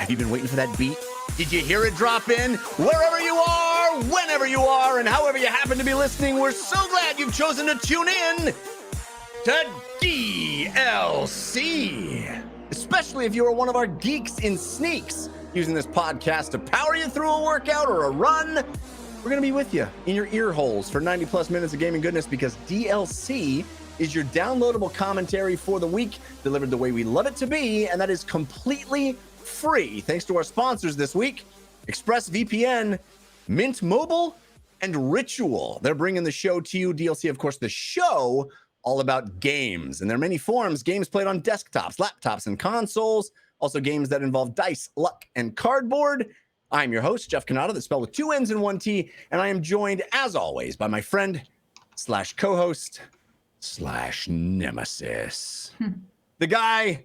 Have you been waiting for that beat? Did you hear it drop in? Wherever you are, whenever you are, and however you happen to be listening, we're so glad you've chosen to tune in to DLC. Especially if you are one of our geeks in sneaks, using this podcast to power you through a workout or a run. We're going to be with you in your ear holes for 90 plus minutes of gaming goodness, because DLC is your downloadable commentary for the week, delivered the way we love it to be, and that is completely free. Thanks to our sponsors this week, ExpressVPN, Mint Mobile, and Ritual. They're bringing the show to you. DLC, of course, the show all about games, and there are many forms: games played on desktops, laptops, and consoles. Also games that involve dice, luck, and cardboard. I'm your host, Jeff Cannata, that's spelled with 2 N's and 1 T, and I am joined, as always, by my friend slash co-host slash nemesis. The guy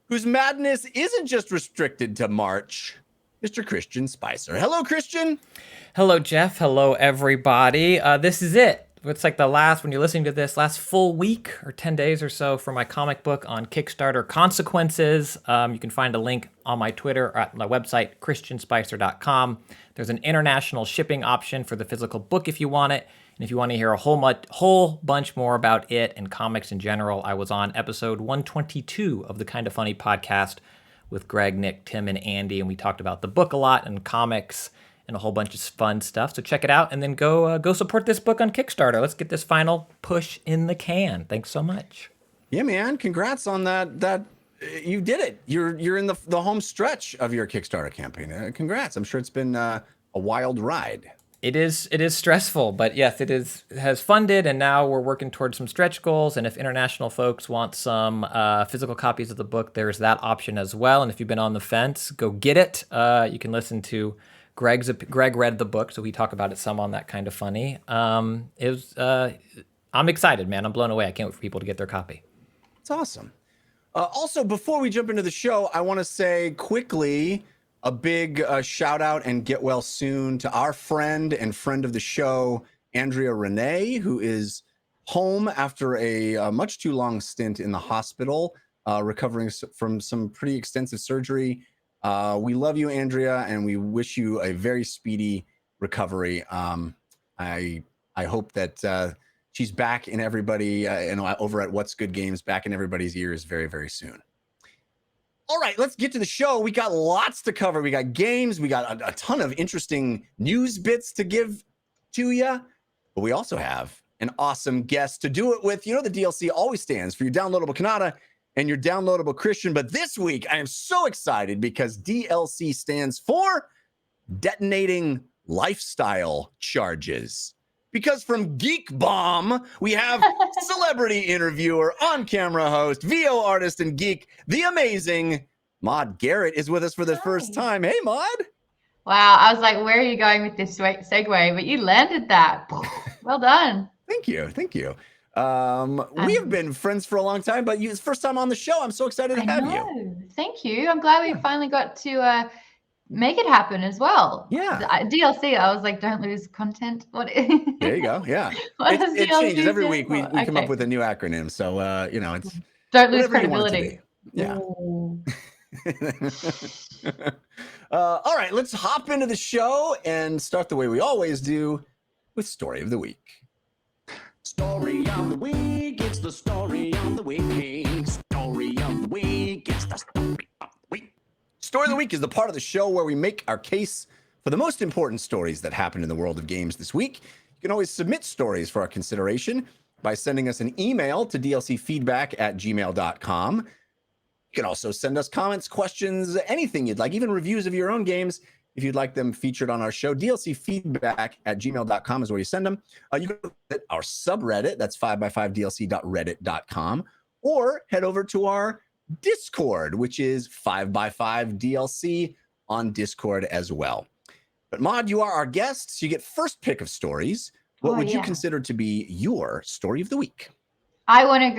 whose madness isn't just restricted to March, Mr. Christian Spicer. Hello, Christian. Hello, Jeff. Hello, everybody. This is it. It's like the last, when you're listening to this, last full week or 10 days or so for my comic book on Kickstarter, Consequences. You can find a link on my Twitter or at my website, christianspicer.com. There's an international shipping option for the physical book if you want it. And if you want to hear a whole bunch more about it and comics in general, I was on episode 122 of the Kinda Funny podcast with Greg, Nick, Tim, and Andy, and we talked about the book a lot and comics and a whole bunch of fun stuff. So check it out, and then go support this book on Kickstarter. Let's get this final push in the can. Thanks so much. Yeah, man. Congrats on that. You did it. You're in the home stretch of your Kickstarter campaign. Congrats. I'm sure it's been a wild ride. It is stressful, but yes, it has funded, and now we're working towards some stretch goals. And if international folks want some physical copies of the book, there's that option as well. And if you've been on the fence, go get it. You can listen to Greg read the book, so we talk about it some on that Kinda Funny. I'm excited, man. I'm blown away. I can't wait for people to get their copy. It's awesome. Also, before we jump into the show, I want to say quickly a big shout out and get well soon to our friend and friend of the show, Andrea Renee, who is home after a much too long stint in the hospital, recovering from some pretty extensive surgery. We love you, Andrea, and we wish you a very speedy recovery. I hope that she's back in everybody and over at What's Good Games, back in everybody's ears very, very soon. All right, let's get to the show. We got lots to cover. We got games. We got a ton of interesting news bits to give to you. But we also have an awesome guest to do it with. You know, the DLC always stands for your downloadable Kanata and your downloadable Christian. But this week, I am so excited because DLC stands for Detonating Lifestyle Charges. Because from Geek Bomb, we have celebrity interviewer, on-camera host, VO artist, and geek, the amazing Maud Garrett is with us for the first time. Hey, Maud. Wow, I was like, where are you going with this segue? But you landed that. Well done. Thank you. We have been friends for a long time, but it's first time on the show. I'm so excited to have you. Thank you. I'm glad we finally got to make it happen as well. Yeah. DLC, I was like, don't lose content. What? There you go. Yeah. It changes every week. We come up with a new acronym. So, it's don't lose credibility. Yeah. All right, let's hop into the show and start the way we always do with Story of the Week. Story of the Week. It's the Story of the Week. Story of the Week. It's the Story of the Week. Story of the Week is the part of the show where we make our case for the most important stories that happened in the world of games this week. You can always submit stories for our consideration by sending us an email to dlcfeedback@gmail.com. You can also send us comments, questions, anything you'd like, even reviews of your own games if you'd like them featured on our show. dlcfeedback@gmail.com is where you send them. You can visit our subreddit, that's 5x5dlc.reddit.com, or head over to our Discord, which is 5x5DLC on Discord as well. But Maud, you are our guest, so you get first pick of stories. What would you consider to be your story of the week? I want to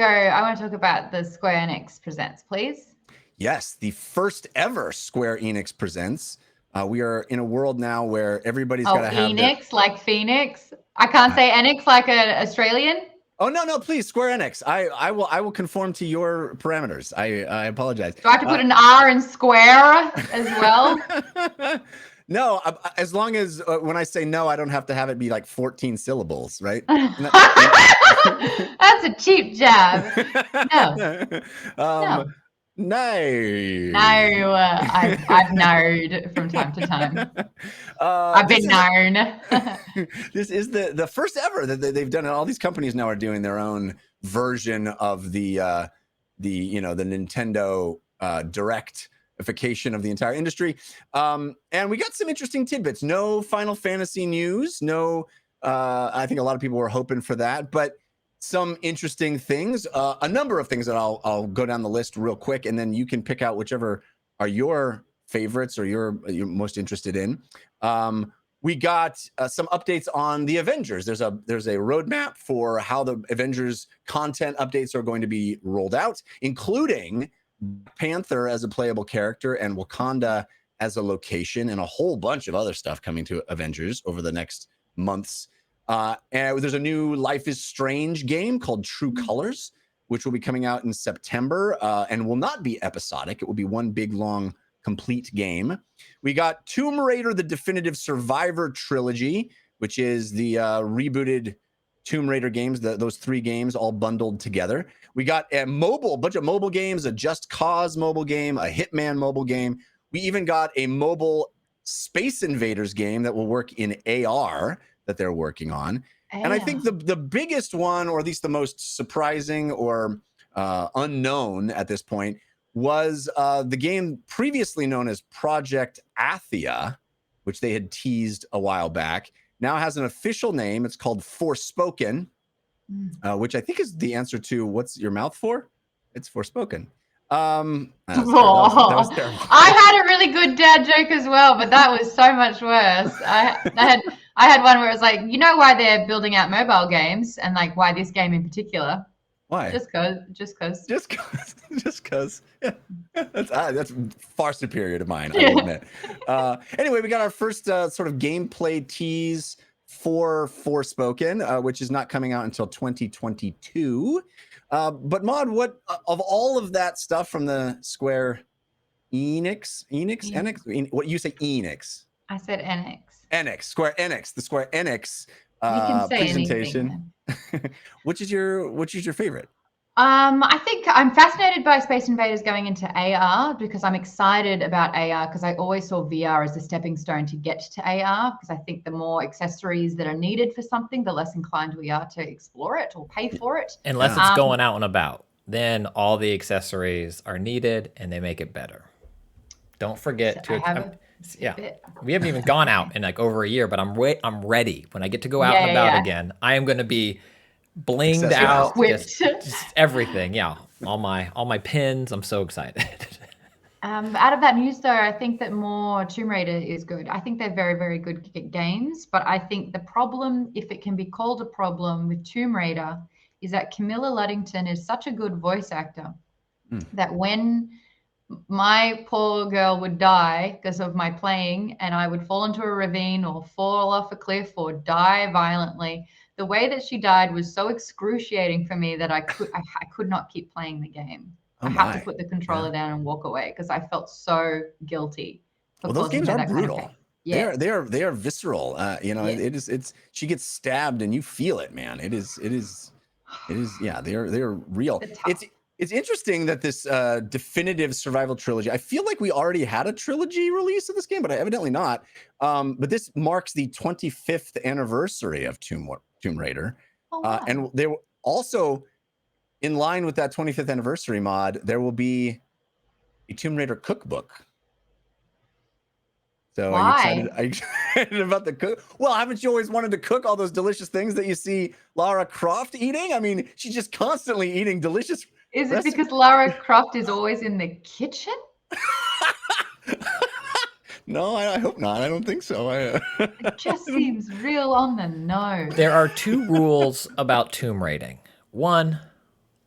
talk about the Square Enix Presents, please. Yes, the first ever Square Enix Presents. We are in a world now where everybody's got to have Enix, like Phoenix. I can't say Enix like an Australian. Oh no, please, Square Enix. I will conform to your parameters. I apologize. Do I have to put an R in square as well? No, as long as when I say no, I don't have to have it be like 14 syllables, right? That's a cheap jab. No, um, no. no. No, I've known from time to time. I've This been is known. this is the first ever that they've done it. All these companies now are doing their own version of the Nintendo directification of the entire industry. And we got some interesting tidbits. No Final Fantasy news. No, I think a lot of people were hoping for that, but some interesting things. A number of things that I'll go down the list real quick, and then you can pick out whichever are your favorites or you're most interested in. We got some updates on the Avengers. There's a roadmap for how the Avengers content updates are going to be rolled out, including Panther as a playable character and Wakanda as a location, and a whole bunch of other stuff coming to Avengers over the next months. And there's a new Life is Strange game called True Colors, which will be coming out in September and will not be episodic. It will be one big, long, complete game. We got Tomb Raider, the Definitive Survivor Trilogy, which is the rebooted Tomb Raider games, those 3 games all bundled together. We got a bunch of mobile games, a Just Cause mobile game, a Hitman mobile game. We even got a mobile Space Invaders game that will work in AR that they're working on. And I think the biggest one, or at least the most surprising or unknown at this point, was the game previously known as Project Athia, which they had teased a while back. Now has an official name. It's called Forspoken, which I think is the answer to what's your mouth for? It's Forspoken. That was terrible. I had a really good dad joke as well, but that was so much worse. I had one where it was like, you know why they're building out mobile games, and like why this game in particular? Why? Just cause. Yeah. That's far superior to mine, I will admit. Anyway, we got our first sort of gameplay tease for Forspoken, which is not coming out until 2022. But Maud, what of all of that stuff from the Square Enix, what you say Enix? I said Enix. Square Enix, the Square Enix You can say presentation. Which is your favorite? I think I'm fascinated by Space Invaders going into AR because I'm excited about AR because I always saw VR as a stepping stone to get to AR, because I think the more accessories that are needed for something, the less inclined we are to explore it or pay for it. Unless it's going out and about, then all the accessories are needed and they make it better. Don't forget we haven't even gone out in like over a year, but I'm ready. When I get to go out and about again, I am going to be blinged out, just everything. Yeah, all my pins. I'm so excited. Out of that news, though, I think that more Tomb Raider is good. I think they're very, very good games, but I think the problem, if it can be called a problem with Tomb Raider, is that Camilla Luddington is such a good voice actor that when my poor girl would die because of my playing and I would fall into a ravine or fall off a cliff or die violently, the way that she died was so excruciating for me that I could not keep playing the game. I had to put the controller down and walk away because I felt so guilty. Well, those games are brutal. Kind of yeah. They are visceral. It's she gets stabbed and you feel it, man. It is yeah, they're real. It's interesting that this definitive survival trilogy, I feel like we already had a trilogy release of this game, but evidently not. But this marks the 25th anniversary of Tomb Raider. Oh, wow. And they were also, in line with that 25th anniversary mod, there will be a Tomb Raider cookbook. So are you excited about the cook? Well, haven't you always wanted to cook all those delicious things that you see Lara Croft eating? I mean, she's just constantly eating delicious. Is it because Lara Croft is always in the kitchen? No, I hope not. I don't think so. It just seems real on the nose. There are 2 rules about tomb raiding. 1,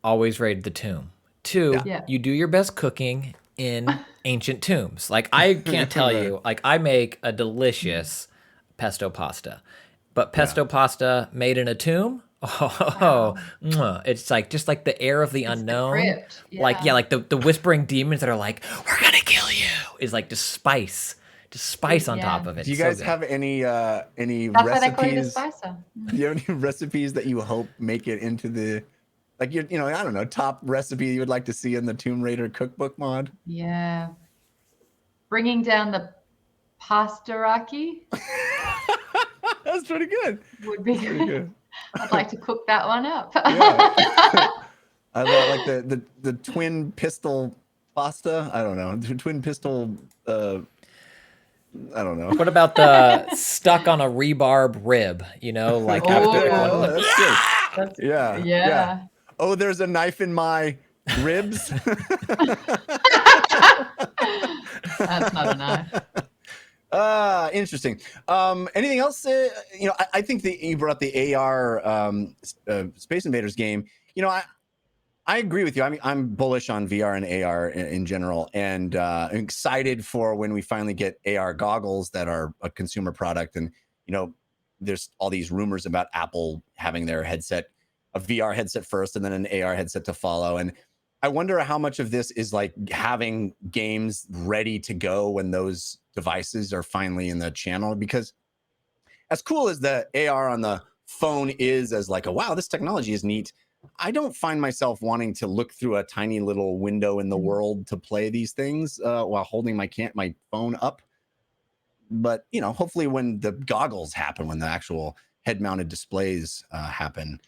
always raid the tomb. 2, you do your best cooking in ancient tombs. Like, I can't tell you, like, I make a delicious pesto pasta, but pesto pasta made in a tomb, Oh, it's like just like the air of the It's the unknown. crypt. Like Yeah. like the whispering demons that are like, we're gonna kill you, is like just spice on top Yeah. of it. Do you So guys good. have any That's why they call you the recipes? Spicer. Do you have any recipes that you hope make it into the like you know, I don't know, top recipe you would like to see in the Tomb Raider cookbook mod? Yeah. Bringing down the pastaraki That's pretty good. would be Pretty good. good. I'd like to cook that one up. Yeah. I love like the twin pistol pasta. I don't know. The twin pistol I don't know. What about the stuck on a rebarb rib? You know, like after Oh, That's good. That's, Yeah. yeah. Oh, there's a knife in my ribs. That's not a knife. Interesting. Anything else? You know, I think that you brought up the AR Space Invaders game. You know, I agree with you. I mean, I'm bullish on VR and AR in general, and I'm excited for when we finally get AR goggles that are a consumer product. And you know, there's all these rumors about Apple having their headset, a VR headset first, and then an AR headset to follow. And I wonder how much of this is like having games ready to go when those devices are finally in the channel. Because as cool as the AR on the phone is, as like a wow, this technology is neat, I don't find myself wanting to look through a tiny little window in the world to play these things while holding my phone up. But you know, hopefully, when the goggles happen, when the actual head-mounted displays happen,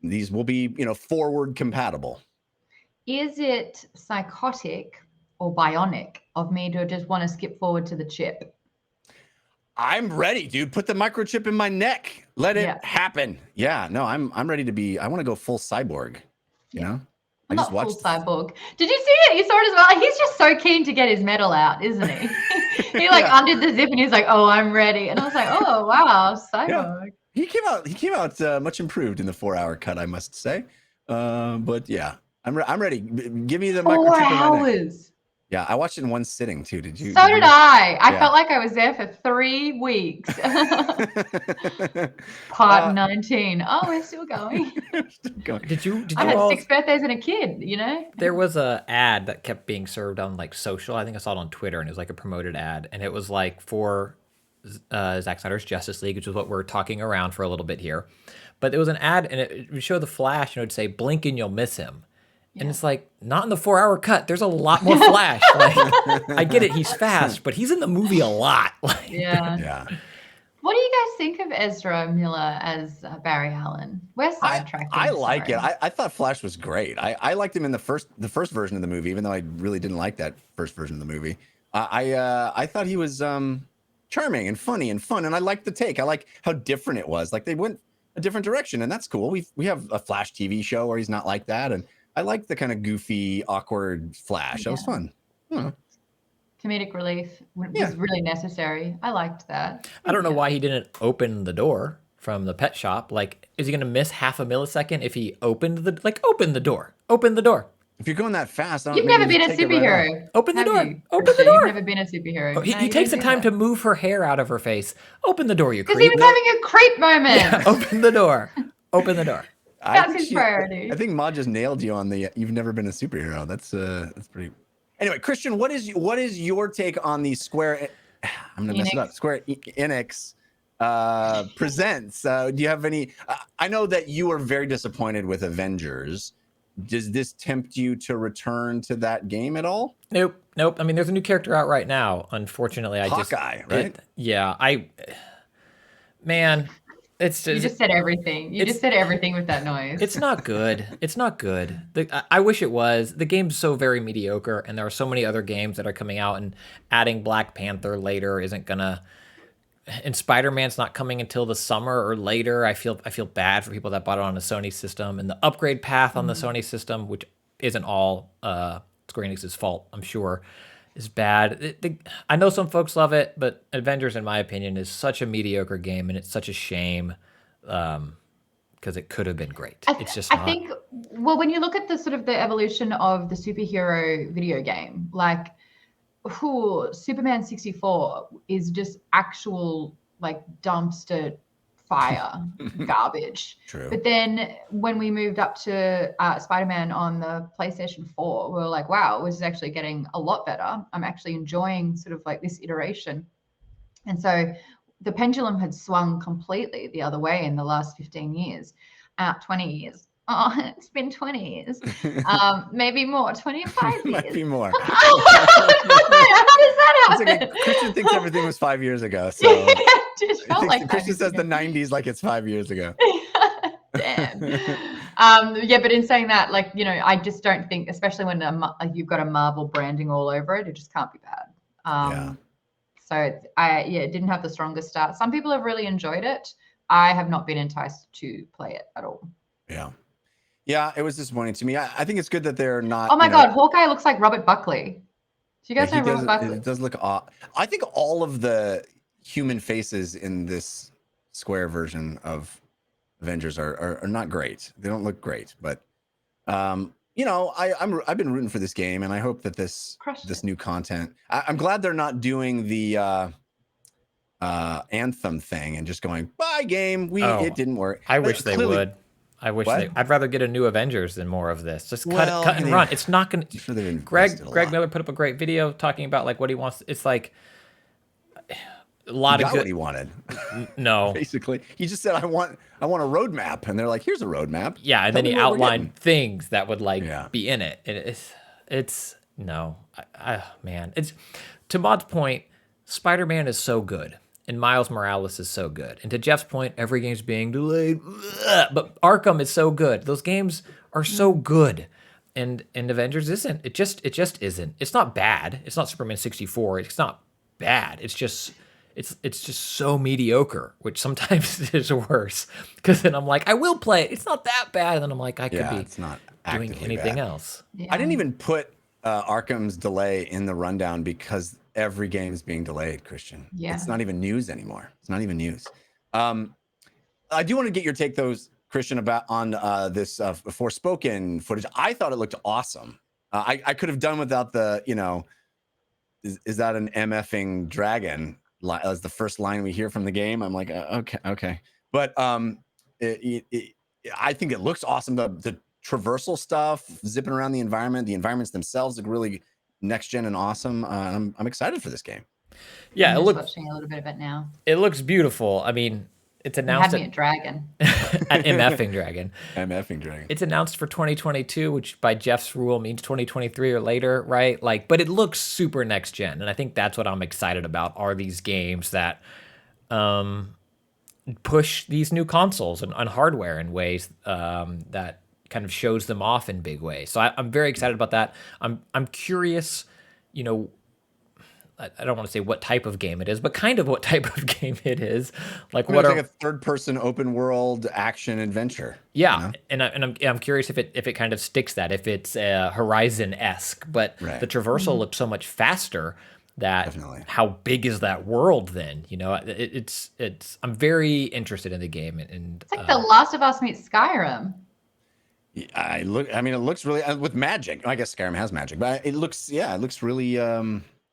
these will be forward compatible. Is it psychotic or bionic of me to just want to skip forward to the chip? I'm ready, dude. Put the microchip in my neck. Let it Yeah. happen. Yeah, no, I'm ready to be. I want to go full cyborg. You know, I Not just full watched. cyborg. Did you see it? You saw it as well. He's just so keen to get his medal out, isn't he? He like Yeah. undid the zip and he's like, "Oh, I'm ready." And I was like, "Oh, wow, cyborg." He came out. He came out much improved in the 4-hour cut, I must say. But yeah, I'm ready. Give me the 4 microchip in my neck. hours. Yeah, I watched it in one sitting too. Did you? So did I. I Yeah. felt like I was there for 3 weeks. Part 19. Oh, we're still going. Did you I had all 6 birthdays and a kid, you know? There was a ad that kept being served on like social. I think I saw it on Twitter, and it was like a promoted ad, and it was like for Zack Snyder's Justice League, which is what we're talking around for a little bit here. But it was an ad, and it would show the Flash, and it would say, "Blink and you'll miss him." And it's like, not in the 4-hour cut. There's a lot more Flash. Like, I get it, he's fast, but he's in the movie a lot. Like, Yeah. Yeah. What do you guys think of Ezra Miller as Barry Allen? We're sidetracking. I like it. sorry. I thought Flash was great. I liked him in the first version of the movie, even though I really didn't like that first version of the movie. I thought he was charming and funny and fun, and I liked the take. I like how different it was. Like they went a different direction, and that's cool. We have a Flash TV show where he's not like that, and I like the kind of goofy, awkward Flash. That was fun. Comedic relief was Yeah. really necessary. I liked that. I don't know why he didn't open the door from the pet shop. Like, is he gonna miss half a millisecond if he opened the open the door? Open the door. If you're going that fast, You've never been a superhero. Open the have door. you, Open the Christian? door. You've never been a superhero. Oh, he No, you takes the don't do time that. to move her hair out of her face. Open the door, you Because he creep. was having a creep moment. Yeah, open the door. Open the door. That's his priority. I think Ma just nailed you on the you've never been a superhero. That's pretty. Anyway, Christian, what is your take on the Square? I'm gonna mess it up. Square Enix presents. Do you have any? I know that you were very disappointed with Avengers. Does this tempt you to return to that game at all? Nope. I mean, there's a new character out right now. Unfortunately, Hawkeye, right? Man, it's You just said everything. You just said everything with that noise. It's not good. It's not good. I wish it was. The game's so very mediocre, and there are so many other games that are coming out, and adding Black Panther later isn't gonna. And Spider-Man's not coming until the summer or later. I feel bad for people that bought it on a Sony system, and the upgrade path on the Sony system, which isn't all Square Enix's fault, I'm sure, is bad. I know some folks love it, but Avengers, in my opinion, is such a mediocre game, and it's such a shame because it could have been great. It's just not. I think, well, when you look at the sort of the evolution of the superhero video game, like, Superman 64 is just actual like dumpster fire garbage. True. But then when we moved up to Spider-Man on the PlayStation 4, we were like, wow, this is actually getting a lot better. I'm actually enjoying sort of like this iteration. And so the pendulum had swung completely the other way in the last 15 years, 20 years. Oh, it's been 20 years. Maybe more, 25 years. Might be more. How does that happen? It's okay. Christian thinks everything was 5 years ago. So Just felt like Christian says the ago. 90s like it's 5 years ago. Damn. Yeah, but in saying that, like, you know, I just don't think, especially when you've got a Marvel branding all over it, it just can't be bad. Yeah. So it didn't have the strongest start. Some people have really enjoyed it. I have not been enticed to play it at all. Yeah. Yeah, it was disappointing to me. I think it's good that they're not. Oh my God, Hawkeye looks like Robert Buckley. Do you guys know Robert Buckley? It does look odd. I think all of the human faces in this square version of Avengers are not great. They don't look great, but you know, I've been rooting for this game, and I hope that this new content. I'm glad they're not doing the Anthem thing and just going bye game. It didn't work. I wish they would. I'd rather get a new Avengers than more of this. Just cut and run. It's not going to. Greg Miller put up a great video talking about like what he wants. It's like a lot of good. What he wanted. No, basically, he just said, "I want a roadmap," and they're like, "Here's a roadmap." Yeah, and then he outlined things that would be in it. It's no, man. It's to Maud's point. Spider-Man is so good. And Miles Morales is so good. And to Jeff's point, every game's being delayed. But Arkham is so good. Those games are so good. And Avengers isn't. It just isn't. It's not bad. It's not Superman 64. It's not bad. It's just so mediocre, which sometimes is worse. Because then I'm like, I will play it. It's not that bad. And then I'm like, I could be it's not doing anything else. Yeah. I didn't even put Arkham's delay in the rundown because every game is being delayed, Christian. Yeah. It's not even news anymore. It's not even news. I do want to get your take, though, Christian, about on this Forspoken footage. I thought it looked awesome. I could have done without the, you know, is that an MFing dragon? As the first line we hear from the game. I'm like, okay. But I think it looks awesome. The traversal stuff, zipping around the environment. The environments themselves look really next gen and awesome. I'm excited for this game. Yeah, I'm watching a little bit of it now. It looks beautiful. I mean, it's announced at dragon. An MFing dragon. MFing dragon. It's announced for 2022, which by Jeff's rule means 2023 or later, right? Like, but it looks super next gen, and I think that's what I'm excited about. Are these games that push these new consoles and hardware in ways that kind of shows them off in big ways. So I'm very excited about that. I'm curious, you know, I don't want to say what type of game it is, but kind of what type of game it is. Like what are like a third-person open world action adventure? Yeah, you know? and I'm curious if it kind of sticks that, if it's Horizon-esque, but the traversal looks so much faster. How big is that world then? You know, it's I'm very interested in the game, and it's like The Last of Us meets Skyrim. I mean, it looks really with magic. I guess Skyrim has magic, but it looks really.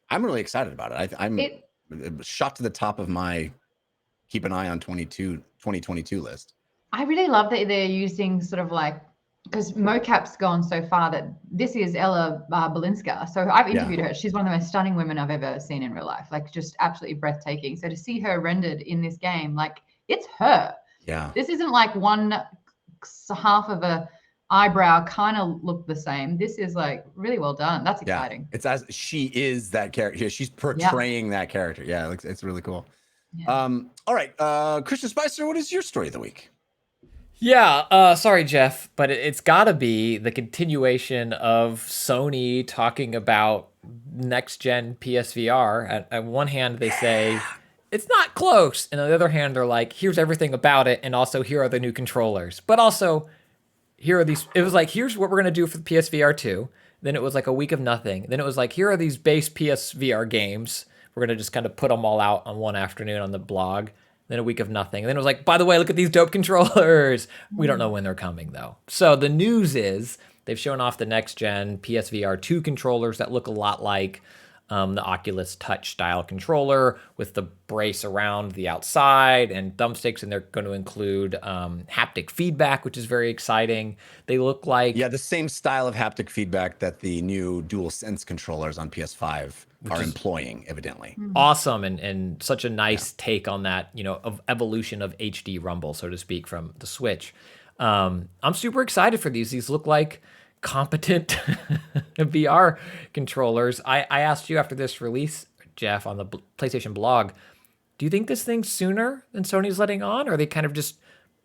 I'm really excited about it. I'm shot to the top of my keep an eye on 2022 list. I really love that they're using sort of like, because mocap's gone so far that this is Ella Balinska. So I've interviewed her. She's one of the most stunning women I've ever seen in real life. Like just absolutely breathtaking. So to see her rendered in this game, like it's her. Yeah. This isn't like one half of a eyebrow kind of look the same. This is like really well done. That's exciting. Yeah. It's as she is that character. She's portraying that character. Yeah, it's really cool. Yeah. All right, Christian Spicer, what is your story of the week? Yeah, sorry, Jeff, but it's got to be the continuation of Sony talking about next-gen PSVR. At one hand, they say it's not close, and on the other hand, they're like, here's everything about it, and also here are the new controllers. But also, here are these. It was like, here's what we're gonna do for the PSVR 2. Then it was like a week of nothing. Then it was like, here are these base PSVR games. We're gonna just kind of put them all out on one afternoon on the blog. Then a week of nothing. And then it was like, by the way, look at these dope controllers. We don't know when they're coming though. So the news is they've shown off the next gen PSVR 2 controllers that look a lot like the Oculus Touch style controller with the brace around the outside and thumbsticks, and they're going to include haptic feedback, which is very exciting. They look like the same style of haptic feedback that the new DualSense controllers on PS5 are employing, evidently. awesome, and such a nice take on that, of evolution of HD rumble, so to speak, from the Switch. I'm super excited for these. These look like competent VR controllers. I asked you after this release, Jeff, on the PlayStation blog, do you think this thing's sooner than Sony's letting on, or are they kind of just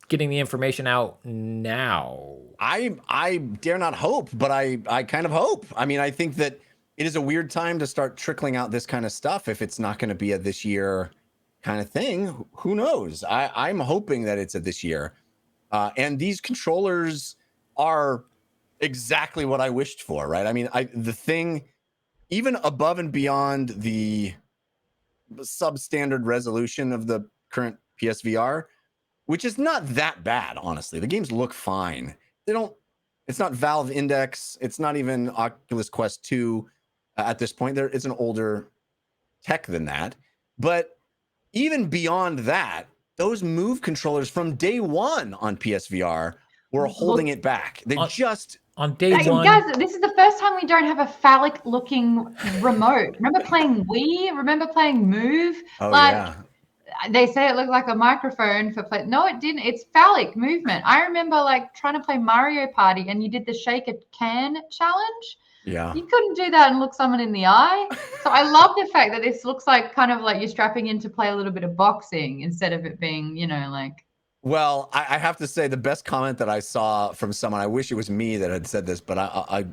getting the information out now? I dare not hope, but I kind of hope. I mean, I think that it is a weird time to start trickling out this kind of stuff if it's not going to be a this year kind of thing. Who knows? I'm hoping that it's a this year. And these controllers are exactly what I wished for, right? I mean, the thing, even above and beyond the substandard resolution of the current PSVR, which is not that bad, honestly. The games look fine. It's not Valve Index. It's not even Oculus Quest 2 at this point. It's an older tech than that. But even beyond that, those Move controllers from day one on PSVR were holding it back. They on day one. Guys, this is the first time we don't have a phallic-looking remote. Remember playing Wii? Remember playing Move? Oh, yeah. They say it looked like a microphone for play. No, it didn't. It's phallic movement. I remember trying to play Mario Party and you did the shake a can challenge. Yeah. You couldn't do that and look someone in the eye. So I love the fact that this looks like kind of like you're strapping in to play a little bit of boxing instead of it being, Well, I have to say the best comment that I saw from someone, I wish it was me that had said this, but I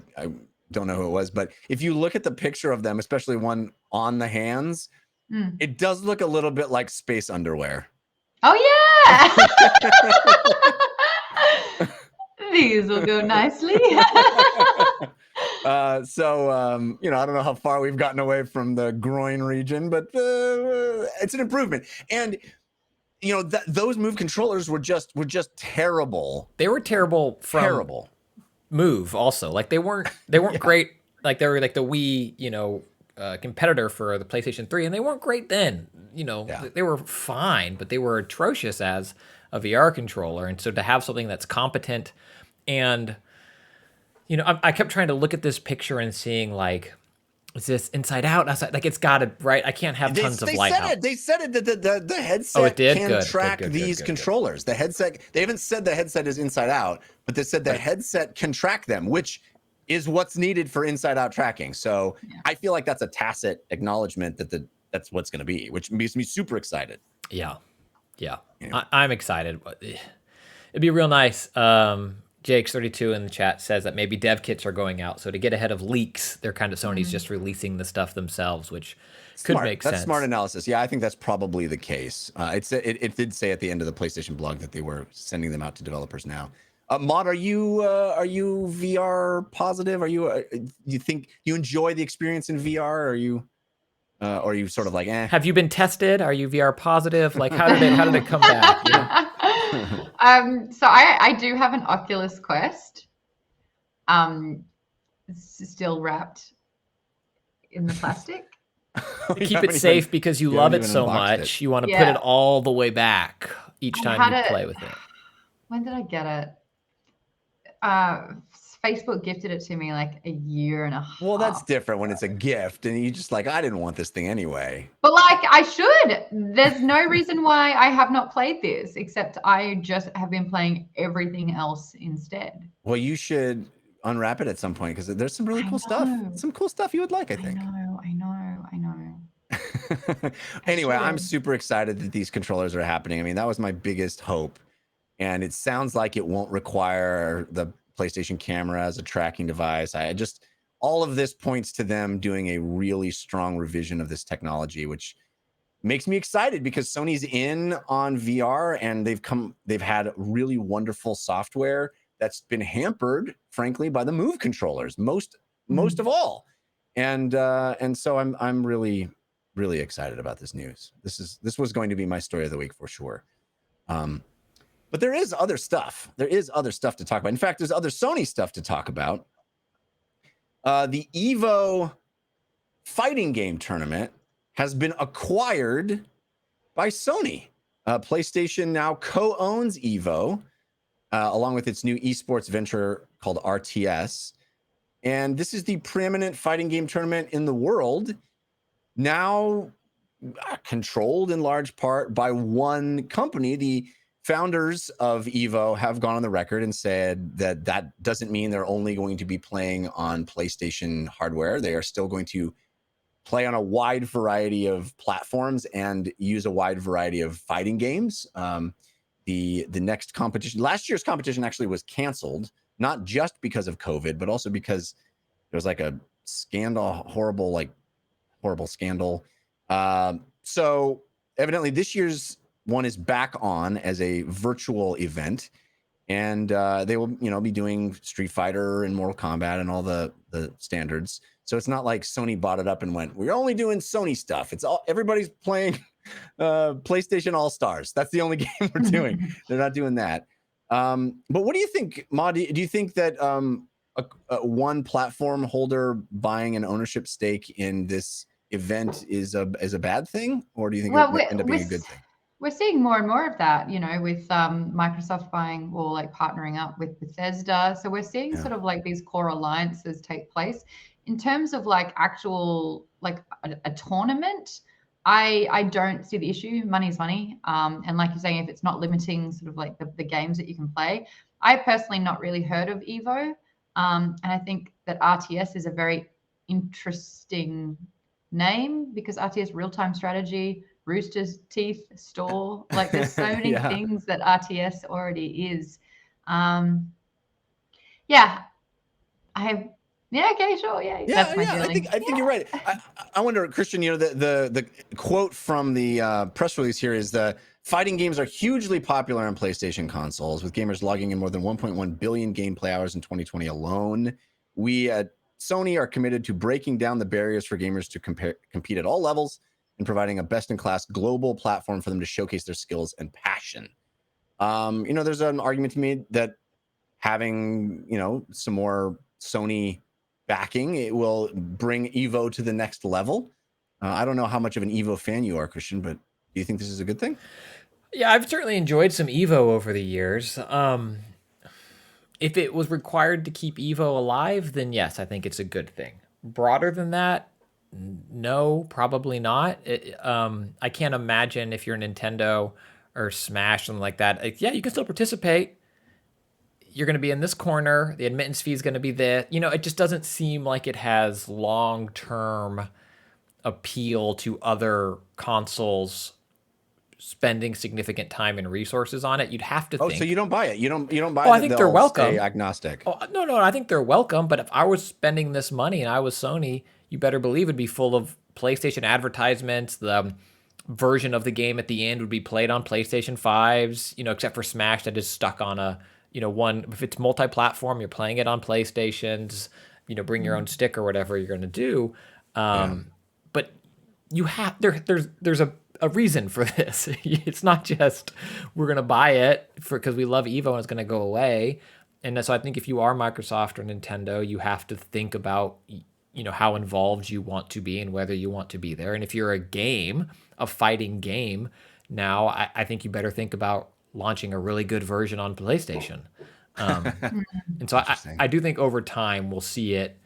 don't know who it was. But if you look at the picture of them, especially one on the hands, it does look a little bit like space underwear. Oh, yeah. These will go nicely. So, I don't know how far we've gotten away from the groin region, but it's an improvement. And those Move controllers were just terrible. They were terrible from Move also. Like they weren't great. Like they were like the Wii, competitor for the PlayStation 3, and they weren't great then. They were fine, but they were atrocious as a VR controller. And so to have something that's competent, and I kept trying to look at this picture and seeing is this inside out? Outside? Like it's got to, right? I can't have tons of light out. They said it that the headset can track these controllers. The headset, they haven't said the headset is inside out, but they said the headset can track them, which is what's needed for inside out tracking. So I feel like that's a tacit acknowledgement that that's what's going to be, which makes me super excited. Yeah. I'm excited. It'd be real nice. JX32 in the chat says that maybe dev kits are going out. So to get ahead of leaks, they're kind of Sony's just releasing the stuff themselves, which could make sense. That's smart analysis. Yeah, I think that's probably the case. It did say at the end of the PlayStation blog that they were sending them out to developers now. Maud, are you VR positive? Are you you enjoy the experience in VR? Or are you sort of like, eh? Have you been tested? Are you VR positive? Like how did it come back? So I do have an Oculus Quest. It's still wrapped in the plastic. Keep it safe because you love it so much. You want to put it all the way back each time you play with it. When did I get it? Facebook gifted it to me like a year and a half. Well, that's different when it's a gift and you just I didn't want this thing anyway. But I should. There's no reason why I have not played this, except I just have been playing everything else instead. Well, you should unwrap it at some point because there's some really cool stuff. Some cool stuff you would like, I think. I know. Anyway, I'm super excited that these controllers are happening. I mean, that was my biggest hope. And it sounds like it won't require the PlayStation camera as a tracking device. All of this points to them doing a really strong revision of this technology, which makes me excited because Sony's in on VR and they've had really wonderful software that's been hampered, frankly, by the Move controllers, most of all. And so I'm really, really excited about this news. This was going to be my story of the week for sure. But there is other stuff. There is other stuff to talk about. In fact, there's other Sony stuff to talk about. The Evo fighting game tournament has been acquired by Sony. PlayStation now co-owns Evo, along with its new esports venture called RTS. And this is the preeminent fighting game tournament in the world, now controlled in large part by one company. The founders of Evo have gone on the record and said that that doesn't mean they're only going to be playing on PlayStation hardware. They are still going to play on a wide variety of platforms and use a wide variety of fighting games. The next competition, last year's competition actually was canceled, not just because of COVID, but also because there was like a scandal, horrible scandal. So evidently this year's one is back on as a virtual event, and they will, be doing Street Fighter and Mortal Kombat and all the standards. So it's not like Sony bought it up and went, we're only doing Sony stuff. It's all, everybody's playing PlayStation All-Stars. That's the only game we're doing. They're not doing that. But what do you think, Ma? Do you think that one platform holder buying an ownership stake in this event is a bad thing, or do you think it will end up being a good thing? We're seeing more and more of that, with Microsoft buying or like partnering up with Bethesda. So we're seeing sort of like these core alliances take place. In terms of like actual like a tournament, I don't see the issue. Money's money. And like you're saying, if it's not limiting sort of like the games that you can play, I personally not really heard of Evo. And I think that RTS is a very interesting name because RTS real-time strategy, Rooster's Teeth store, like there's so many things that RTS already is. Okay, sure. That's my feeling. I think you're right. I wonder, Christian, the quote from the press release here is the fighting games are hugely popular on PlayStation consoles, with gamers logging in more than 1.1 billion gameplay hours in 2020 alone. We at Sony are committed to breaking down the barriers for gamers to compete at all levels and providing a best-in-class global platform for them to showcase their skills and passion. There's an argument to me that having, some more Sony backing, it will bring Evo to the next level. I don't know how much of an Evo fan you are, Christian, but do you think this is a good thing? Yeah, I've certainly enjoyed some Evo over the years. If it was required to keep Evo alive, then yes, I think it's a good thing. Broader than that, no, probably not. I can't imagine if you're Nintendo or Smash, something like that. You can still participate. You're going to be in this corner. The admittance fee is going to be there. It just doesn't seem like it has long-term appeal to other consoles spending significant time and resources on it. You'd have to think. So you don't buy it. You don't buy it. I think they're welcome. Stay agnostic. No, I think they're welcome. But if I was spending this money and I was Sony, you better believe it'd be full of PlayStation advertisements. The version of the game at the end would be played on PlayStation 5s, except for Smash that is stuck on a, one. If it's multi-platform, you're playing it on PlayStations, bring your own stick or whatever you're going to do. But you have, there's a reason for this. It's not just we're going to buy it because we love Evo and it's going to go away. And so I think if you are Microsoft or Nintendo, you have to think about, how involved you want to be and whether you want to be there. And if you're a fighting game, now I think you better think about launching a really good version on PlayStation. And so I do think over time we'll see it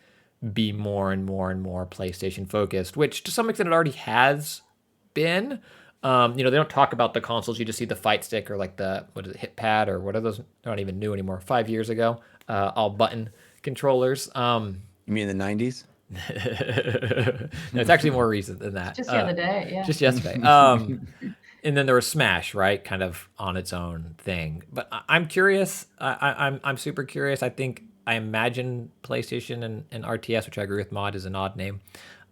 be more and more and more PlayStation focused, which to some extent it already has been. They don't talk about the consoles. You just see the fight stick or like the, hit pad or what are those? They're not even new anymore. 5 years ago, all button controllers. You mean the 90s? No, it's actually more recent than that. Just the other day, yeah. Just yesterday. And then there was Smash, right? Kind of on its own thing. But I'm curious. I'm super curious. I imagine PlayStation and RTS, which I agree with Mod, is an odd name.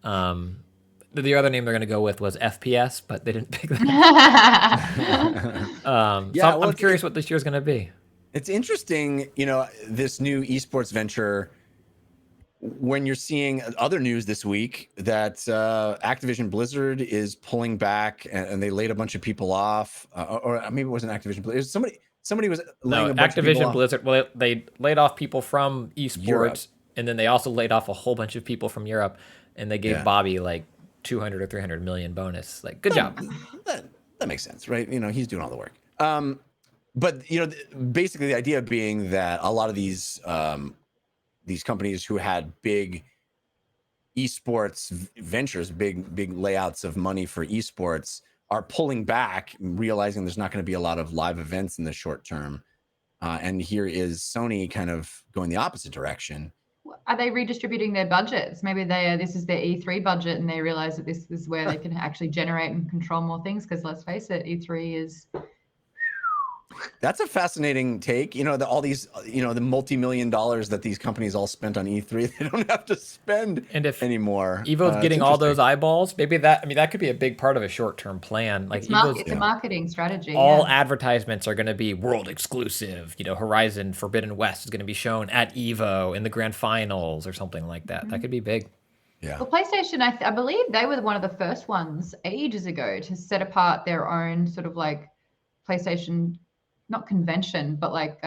The other name they're going to go with was FPS, but they didn't pick that. I'm curious what this year's going to be. It's interesting, this new esports venture, when you're seeing other news this week that Activision Blizzard is pulling back and they laid a bunch of people off, or maybe it wasn't Activision Blizzard. It was somebody was laying a bunch of people Activision Blizzard. Well, they laid off people from esports, Europe. And then they also laid off a whole bunch of people from Europe. and they gave Yeah. Bobby like 200 or 300 million bonus. Like, good job. That makes sense, right? He's doing all the work. But basically the idea being that a lot of these companies who had big esports ventures, big layouts of money for esports, are pulling back, realizing there's not going to be a lot of live events in the short term. And here is Sony kind of going the opposite direction. Are they redistributing their budgets? Maybe this is their E3 budget, and they realize that this is where they can actually generate and control more things. Because let's face it, E3 is. That's a fascinating take. All these, the multi-million dollars that these companies all spent on E3, they don't have to spend anymore. Evo's getting all those eyeballs. Maybe that could be a big part of a short-term plan. Like it's a marketing strategy. All advertisements are going to be world exclusive. Horizon Forbidden West is going to be shown at Evo in the grand finals or something like that. That could be big. Yeah. Well, PlayStation, I believe they were one of the first ones ages ago to set apart their own sort of like PlayStation, not convention, but like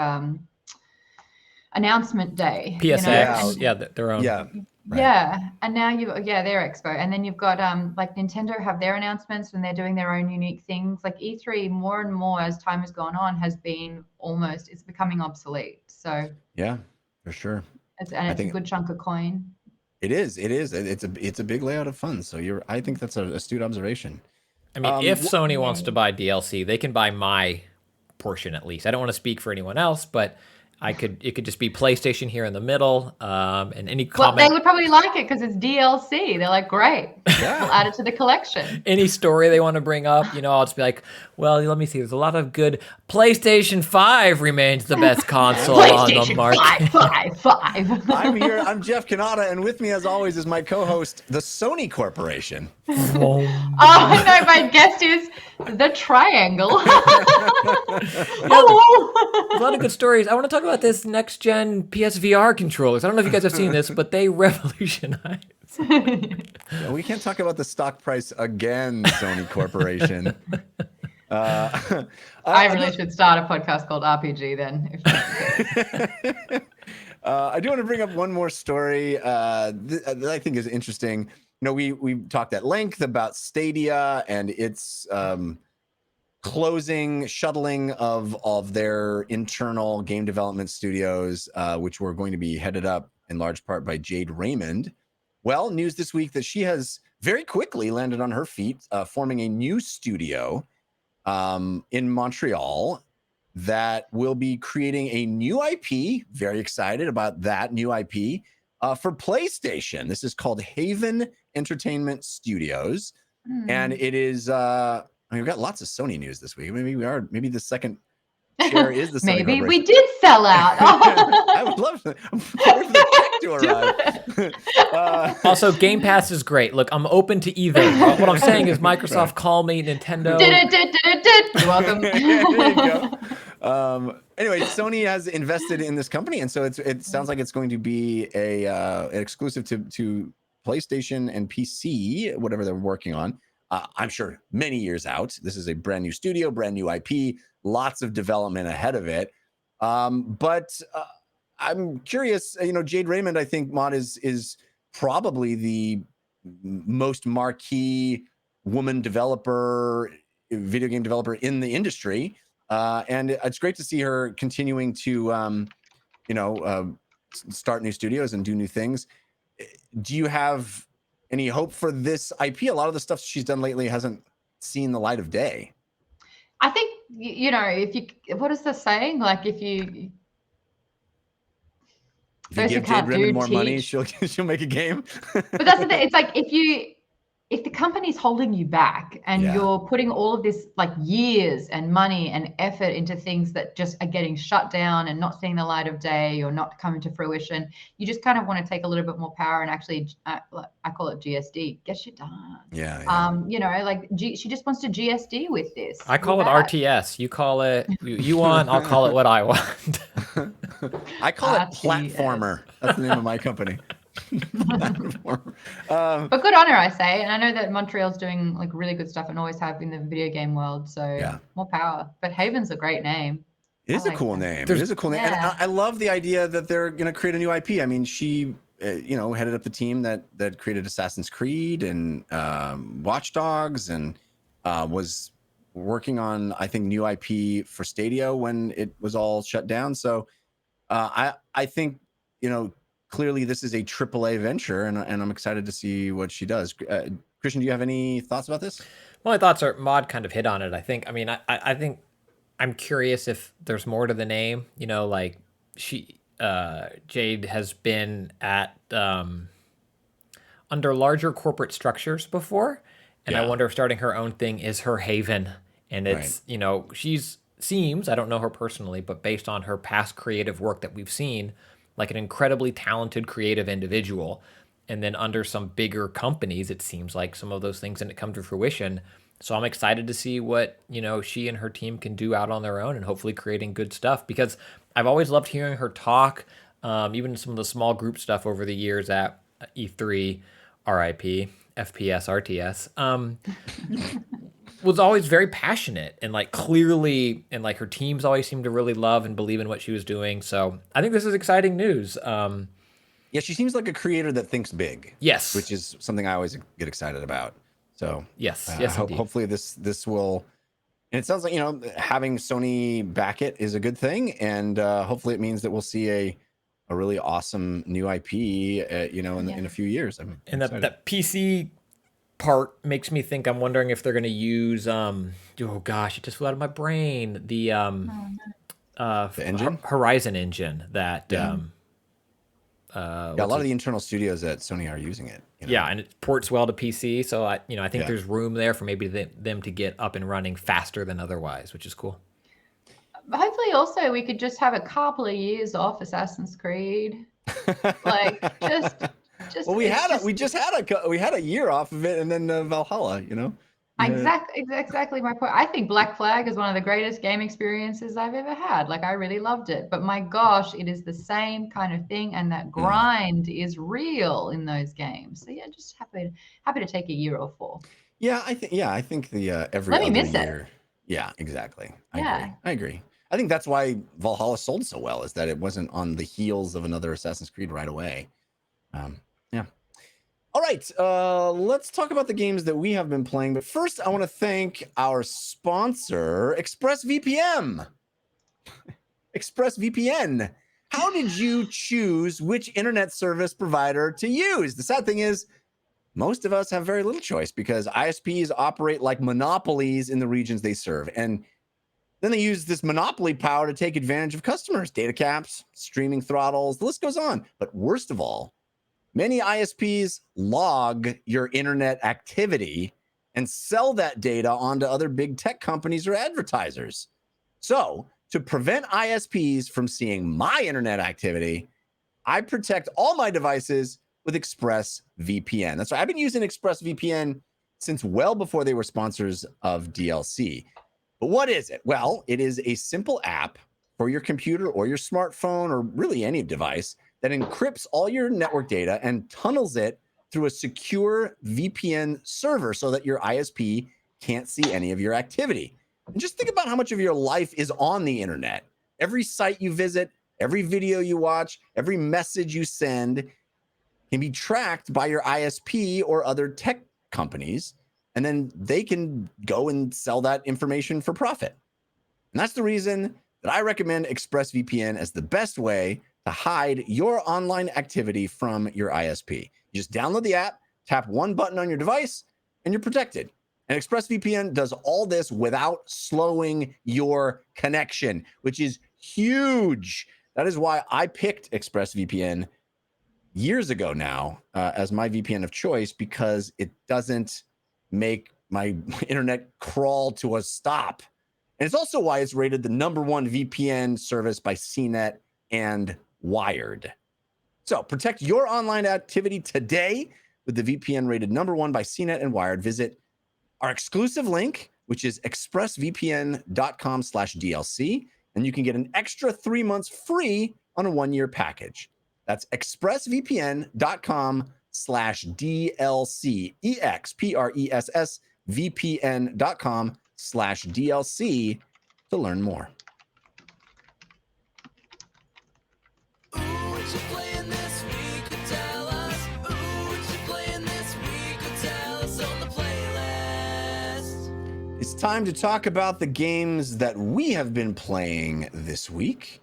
announcement day. PSX, their own. Yeah. Right. Yeah, and now their expo, and then you've got like Nintendo have their announcements and they're doing their own unique things. Like E3, more and more as time has gone on, has been it's becoming obsolete. So yeah, for sure. It's a good chunk of coin. It is. It's a big layout of funds. So I think that's an astute observation. I mean, if Sony wants to buy DLC, they can buy my portion at least. I don't want to speak for anyone else, but it could just be PlayStation here in the middle, and any comment. Well, they would probably like it because it's DLC. They're like, great, we'll add it to the collection. Any story they want to bring up, I'll just be like, well, let me see. There's a lot of good. PlayStation 5 remains the best console on the market. PlayStation 5. I'm here. I'm Jeff Kanata, and with me, as always, is my co-host, the Sony Corporation. Oh no, my guest is the Triangle. There's a lot of good stories. I want to talk about this next gen PSVR controllers. I don't know if you guys have seen this, but they revolutionize. We can't talk about the stock price again, Sony Corporation. I really should start a podcast called RPG then. If that's I do want to bring up one more story that I think is interesting. We talked at length about Stadia and its shuttling of their internal game development studios, which were going to be headed up in large part by Jade Raymond. Well, news this week that she has very quickly landed on her feet, forming a new studio in Montreal that will be creating a new IP. Very excited about that new IP for PlayStation. This is called Haven Entertainment Studios, and it is. We've got lots of Sony news this week. Maybe the second share is the Sony maybe we did sell out. I would love to. I'm waiting for the check to arrive. Also, Game Pass is great. Look, I'm open to either. What I'm saying is Microsoft, call me, Nintendo. You're welcome. There you go. Anyway, Sony has invested in this company, and so it sounds like it's going to be an exclusive to PlayStation and PC, whatever they're working on. I'm sure many years out. This is a brand new studio, brand new IP, lots of development ahead of it. But I'm curious, Jade Raymond, I think, Mod, is probably the most marquee woman developer, video game developer in the industry. And it's great to see her continuing to, start new studios and do new things. Do you have any hope for this IP? A lot of the stuff she's done lately hasn't seen the light of day. I think, what is the saying? Like if you give Jade Raymond more money, she'll make a game. But that's the thing. It's like if the company's holding you back and you're putting all of this like years and money and effort into things that just are getting shut down and not seeing the light of day or not coming to fruition, you just kind of want to take a little bit more power and actually, I call it GSD, get shit done. She just wants to GSD with this. I call it RTS. You call it you want, I'll call it what I want. I call it Platformer. That's the name of my company. But good on her, I say. And I know that Montreal's doing like really good stuff and always have in the video game world. So more power. But Haven's a great name. It is a cool name. It is a cool name. And I love the idea that they're going to create a new IP. I mean, headed up the team that created Assassin's Creed and Watch Dogs, and was working on, I think, new IP for Stadia when it was all shut down. So I think, clearly this is a AAA venture, and I'm excited to see what she does. Christian, do you have any thoughts about this? Well, my thoughts are Maud kind of hit on it. I think. I mean, I think I'm curious if there's more to the name. Like Jade has been at under larger corporate structures before, and I wonder if starting her own thing is her haven. And it's she's seems, I don't know her personally, but based on her past creative work that we've seen, like an incredibly talented creative individual. And then under some bigger companies, it seems like some of those things didn't come to fruition. So I'm excited to see what, she and her team can do out on their own, and hopefully creating good stuff, because I've always loved hearing her talk, even some of the small group stuff over the years at E3, RIP, FPS, RTS. Was always very passionate and like clearly, and like her teams always seemed to really love and believe in what she was doing. So I think this is exciting news. Yeah, she seems like a creator that thinks big. Yes, which is something I always get excited about. So yes, hopefully this will. And it sounds like having Sony back it is a good thing, and hopefully it means that we'll see a really awesome new IP, in a few years. I'm and excited. that PC part makes me think. I'm wondering if they're going to use oh gosh, it just flew out of my brain. The engine, Horizon engine that a lot of the internal studios at Sony are using it. Yeah, and it ports well to PC, so I think there's room there for maybe them to get up and running faster than otherwise, which is cool. Hopefully, also we could just have a couple of years off Assassin's Creed, like just. Well, we just had a year off of it, and then Valhalla. Exactly my point. I think Black Flag is one of the greatest game experiences I've ever had. Like, I really loved it, but my gosh, it is the same kind of thing, and that grind is real in those games. So yeah, just happy to take a year or four. Yeah, I think the every Let me other miss year. it. Yeah, exactly. I agree. I think that's why Valhalla sold so well, is that it wasn't on the heels of another Assassin's Creed right away. Yeah. All right, let's talk about the games that we have been playing. But first, I want to thank our sponsor, ExpressVPN. ExpressVPN. How did you choose which internet service provider to use? The sad thing is, most of us have very little choice, because ISPs operate like monopolies in the regions they serve. And then they use this monopoly power to take advantage of customers, data caps, streaming throttles, the list goes on. But worst of all, many ISPs log your internet activity and sell that data onto other big tech companies or advertisers. So, to prevent ISPs from seeing my internet activity, I protect all my devices with ExpressVPN. That's right. I've been using ExpressVPN since well before they were sponsors of DLC. But what is it? Well, it is a simple app for your computer or your smartphone, or really any device, that encrypts all your network data and tunnels it through a secure VPN server so that your ISP can't see any of your activity. And just think about how much of your life is on the internet. Every site you visit, every video you watch, every message you send can be tracked by your ISP or other tech companies, and then they can go and sell that information for profit. And that's the reason that I recommend ExpressVPN as the best way to hide your online activity from your ISP. You just download the app, tap one button on your device, and you're protected. And ExpressVPN does all this without slowing your connection, which is huge. That is why I picked ExpressVPN years ago now as my VPN of choice, because it doesn't make my internet crawl to a stop. And it's also why it's rated the #1 VPN service by CNET and Wired. So protect your online activity today with the VPN rated #1 by CNET and Wired. Visit our exclusive link, which is expressvpn.com/DLC, and you can get an extra 3 months free on a 1-year package. That's expressvpn.com/DLC, expressvpn.com/DLC to learn more. Ooh, what you playing this week? Tell time to talk about the games that we have been playing this week.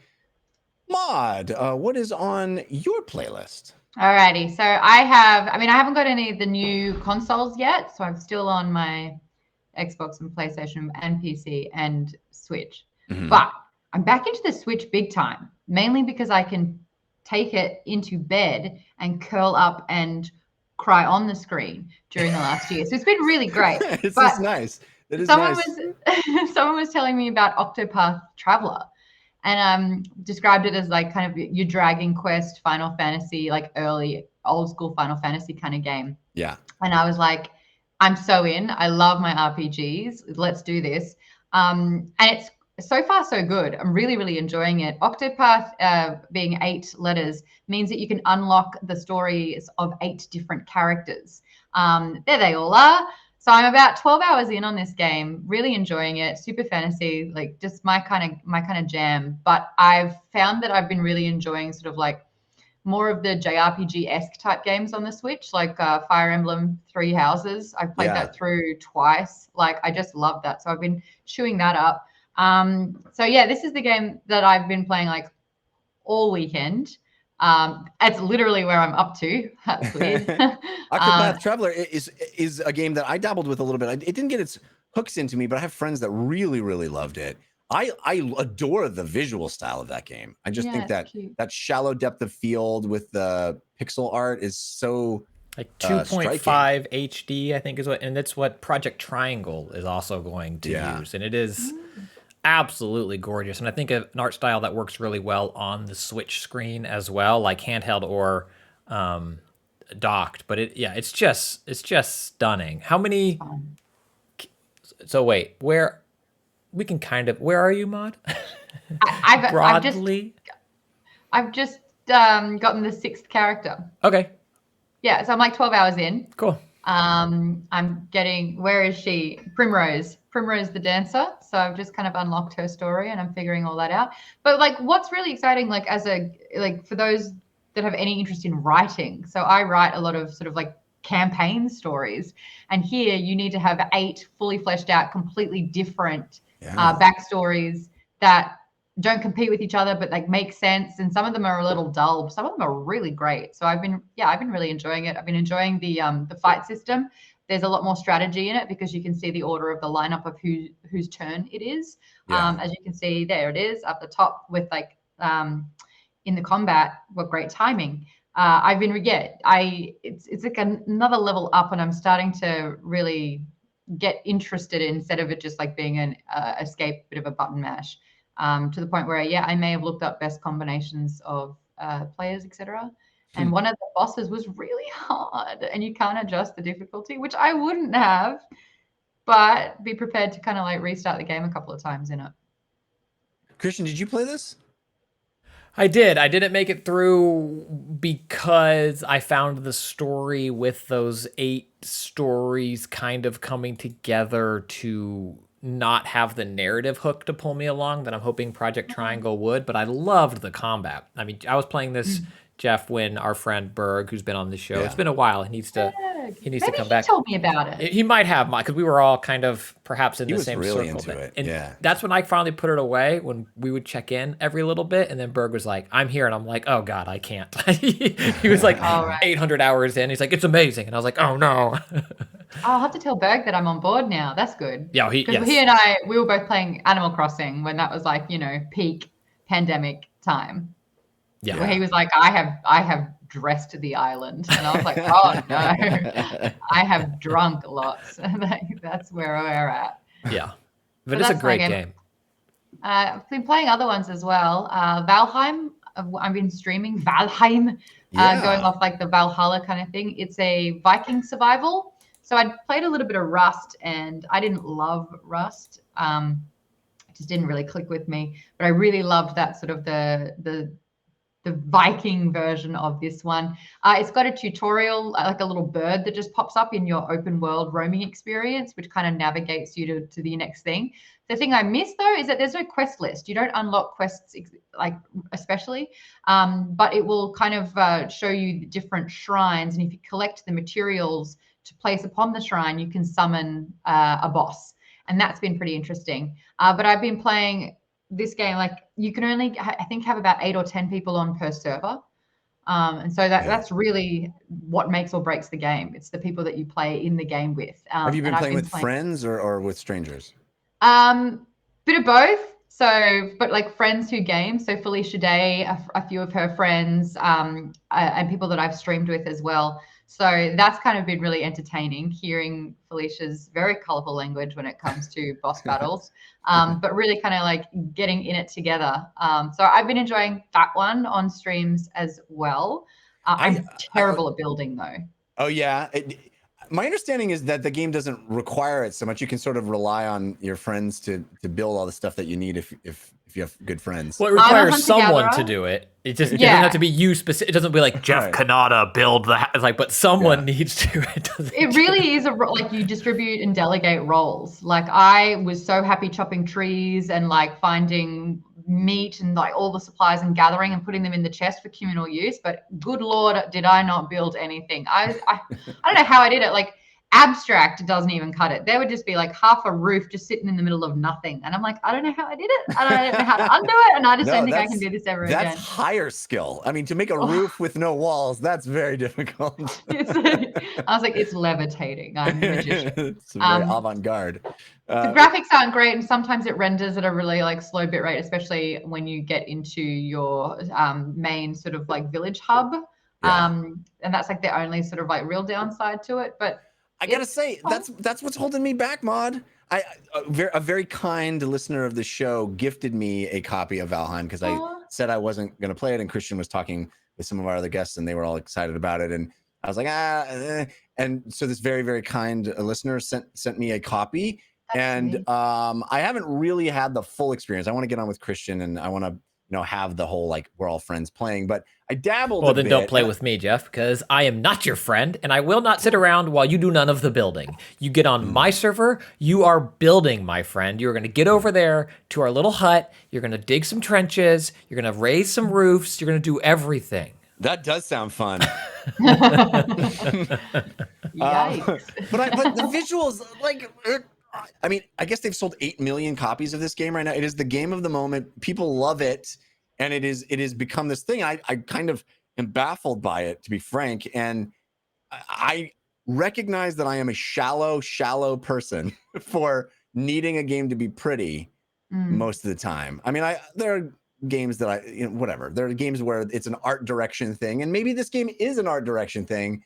Maud, what is on your playlist? Alrighty, so I haven't got any of the new consoles yet, so I'm still on my Xbox and PlayStation and PC and Switch. But I'm back into the Switch big time, mainly because I can take it into bed and curl up and cry on the screen during the last year. So it's been really great. It's just nice. That is nice. Someone was telling me about Octopath Traveler, and described it as like kind of your Dragon Quest, Final Fantasy, like early old school Final Fantasy kind of game. Yeah. And I was like, I'm so in. I love my RPGs. Let's do this. And it's so far so good. I'm really, really enjoying it. Octopath, being 8 letters, means that you can unlock the stories of 8 different characters. There they all are. So I'm about 12 hours in on this game, really enjoying it. Super fantasy, like just my kind of jam. But I've found that I've been really enjoying sort of like more of the JRPG-esque type games on the Switch, like Fire Emblem Three Houses. I've played that through twice. Like I just love that. So I've been chewing that up. So yeah, this is the game that I've been playing like all weekend. It's literally where I'm up to. That's weird. Octopath Traveler is a game that I dabbled with a little bit. It didn't get its hooks into me, but I have friends that really, really loved it. I adore the visual style of that game. I just think that cute. that shallow depth of field with the pixel art is so like 2.5 HD, I think is what, and that's what Project Triangle is also going to use, and it is absolutely gorgeous. And I think an art style that works really well on the Switch screen as well, like handheld or docked. But it's just stunning. How many? So wait, where? We can kind of. Where are you, Maud? Broadly. I've just gotten the 6th character. Okay. Yeah, so I'm like 12 hours in. Cool. I'm getting, where is she? Primrose the dancer. So I've just kind of unlocked her story and I'm figuring all that out. But like, what's really exciting, like for those that have any interest in writing. So I write a lot of sort of like campaign stories, and here you need to have 8 fully fleshed out, completely different backstories that don't compete with each other, but like make sense. And some of them are a little dull. Some of them are really great. So I've been really enjoying it. I've been enjoying the fight system. There's a lot more strategy in it because you can see the order of the lineup of whose turn it is. As you can see, there it is up the top with like in the combat. What great timing. It's like another level up, and I'm starting to really get interested in, instead of it just like being an escape, bit of a button mash, to the point where I may have looked up best combinations of players, etc. And one of the bosses was really hard, and you can't adjust the difficulty, which I wouldn't have, but be prepared to kind of like restart the game a couple of times in it. Christian, did you play this? I did. I didn't make it through because I found the story with those 8 stories kind of coming together to not have the narrative hook to pull me along that I'm hoping Project Triangle would. But I loved the combat. I mean, I was playing this, Jeff, when our friend Berg, who's been on the show, it's been a while. He needs to come back. He told me about it. He might have, because we were all kind of perhaps in the same really circle. Into it. And that's when I finally put it away, when we would check in every little bit. And then Berg was like, I'm here. And I'm like, oh God, I can't. He was like 800 hours in. He's like, it's amazing. And I was like, oh no. I'll have to tell Berg that I'm on board now. That's good. Yeah, he and I, we were both playing Animal Crossing when that was like, peak pandemic time. Yeah. Where he was like, I have dressed the island. And I was like, oh no, I have drunk lots. That's where we're at. Yeah. But it's a great game. I've been playing other ones as well. Valheim, I've been streaming Valheim, going off like the Valhalla kind of thing. It's a Viking survival. So I'd played a little bit of Rust, and I didn't love Rust. It just didn't really click with me. But I really loved that sort of the Viking version of this one. It's got a tutorial, like a little bird that just pops up in your open world roaming experience, which kind of navigates you to the next thing. The thing I miss though is that there's no quest list. You don't unlock quests like especially, but it will kind of show you the different shrines. And if you collect the materials to place upon the shrine, you can summon a boss. and that's been pretty interesting. But I've been playing this game, like you can only, I think, have about 8 or 10 people on per server. And so that's really what makes or breaks the game. It's the people that you play in the game with. Have you been and playing with friends or with strangers? Bit of both. So, but like friends who game. So Felicia Day, a few of her friends, and people that I've streamed with as well. So that's kind of been really entertaining, hearing Felicia's very colorful language when it comes to boss battles, but really kind of like getting in it together. So I've been enjoying that one on streams as well. I'm terrible at building though. Oh yeah. My understanding is that the game doesn't require it so much. You can sort of rely on your friends to build all the stuff that you need if you have good friends. Well, it requires someone to do it. It just doesn't have to be you specific. It doesn't be like Jeff Kanata build the it's like, but someone needs to. It really is like you distribute and delegate roles. Like I was so happy chopping trees and like finding meat and like all the supplies and gathering and putting them in the chest for communal use. But good Lord, did I not build anything? I don't know how I did it. Like abstract doesn't even cut it. There would just be like half a roof just sitting in the middle of nothing. And I'm like, I don't know how I did it. I don't know how to undo it. And I just don't think I can do this ever again. That's higher skill. I mean, to make a roof with no walls, that's very difficult. I was like, it's levitating. I'm a magician. It's very avant-garde. The graphics aren't great, and sometimes it renders at a really like slow bit rate, especially when you get into your main sort of like village hub. And that's like the only sort of like real downside to it. But I gotta say, that's what's holding me back, Maud. A very kind listener of the show gifted me a copy of Valheim because I said I wasn't gonna play it, and Christian was talking with some of our other guests, and they were all excited about it, and I was like, and so this very, very kind listener sent me a copy. And I haven't really had the full experience. I want to get on with Christian, and I want to have the whole like we're all friends playing, but I dabbled well then don't play with me, Jeff, because I am not your friend, and I will not sit around while you do none of the building. You get on my server, you are building, my friend. You're going to get over there to our little hut, you're going to dig some trenches, you're going to raise some roofs, you're going to do everything. That does sound fun. Yikes. But the visuals, like, I mean, I guess they've sold 8 million copies of this game right now. It is the game of the moment. People love it, and it has become this thing. I kind of am baffled by it, to be frank. And I recognize that I am a shallow person for needing a game to be pretty most of the time. I mean, there are games that whatever. There are games where it's an art direction thing, and maybe this game is an art direction thing.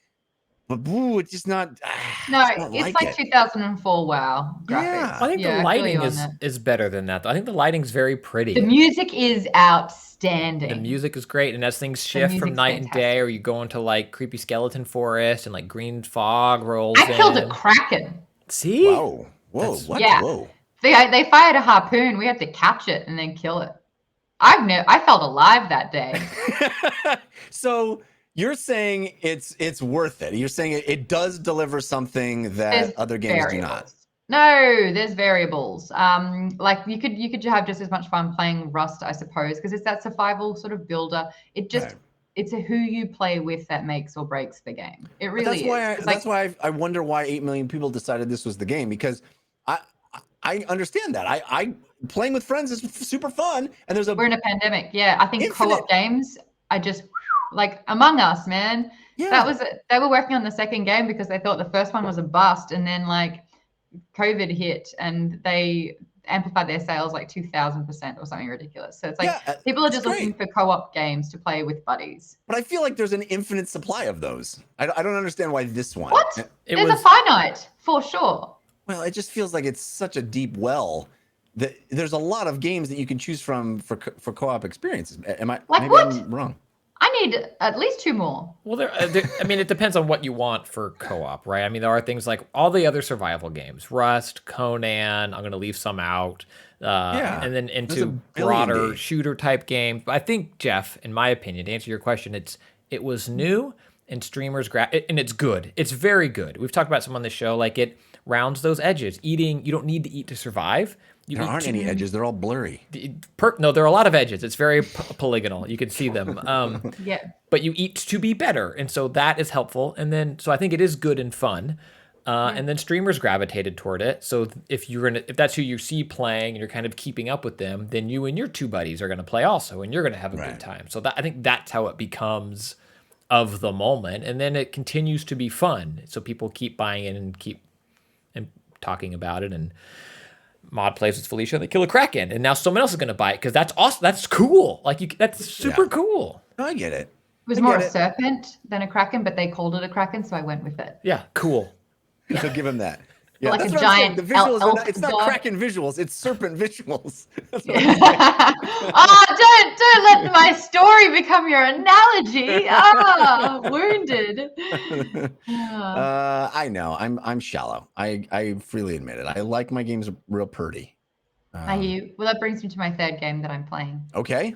But it's just not. It's like 2004 WoW graphics. Yeah. I think the lighting is better than that. I think the lighting's very pretty. The music is outstanding. The music is great, and as things shift from night and day, or you go into like creepy skeleton forest and like green fog rolls in. I killed a kraken. See? Whoa! What? Yeah. Whoa! They fired a harpoon. We had to catch it and then kill it. I felt alive that day. So. You're saying it's worth it. You're saying it does deliver something that other games do not. No, there's variables. Like you could have just as much fun playing Rust, I suppose, because it's that survival sort of builder. It's a who you play with that makes or breaks the game. It really is. That's why I wonder why 8 million people decided this was the game, because I understand that. I playing with friends is super fun, and we're in a pandemic. Yeah, I think co-op games. Like Among Us, man. Yeah. That was it. They were working on the second game because they thought the first one was a bust, and then like COVID hit and they amplified their sales like 2,000% or something ridiculous. So it's like people are just looking for co-op games to play with buddies. But I feel like there's an infinite supply of those. I don't understand why this one. What? There's a finite for sure. Well, it just feels like it's such a deep well that there's a lot of games that you can choose from for co-op experiences. Maybe I'm wrong. I need at least 2 more. Well, I mean, it depends on what you want for co-op, right? I mean, there are things like all the other survival games, Rust, Conan, I'm going to leave some out, and then into broader shooter type games. But I think, Jeff, in my opinion, to answer your question, it was new, and streamers, and it's good. It's very good. We've talked about some on the show, like it rounds those edges. You don't need to eat to survive. There aren't any edges. They're all blurry. No, there are a lot of edges. It's very polygonal. You can see them. Yeah. But you eat to be better. And so that is helpful. And then, so I think it is good and fun. And then streamers gravitated toward it. So if that's who you see playing and you're kind of keeping up with them, then you and your two buddies are going to play also, and you're going to have a good time. So I think that's how it becomes of the moment, and then it continues to be fun. So people keep buying in and keep talking about it. And Mod plays with Felicia, they kill a Kraken, and now someone else is going to buy it because that's awesome. That's cool. That's super cool. I get it. It was more a serpent than a Kraken, but they called it a Kraken, so I went with it. Yeah, cool. So give him that. Yeah, like that's a what giant I'm saying. The visuals elf it's not dog. Kraken visuals, it's serpent visuals. Don't let my story become your analogy. Wounded. I know. I'm shallow. I freely admit it. I like my games real pretty. Well, that brings me to my third game that I'm playing. Okay.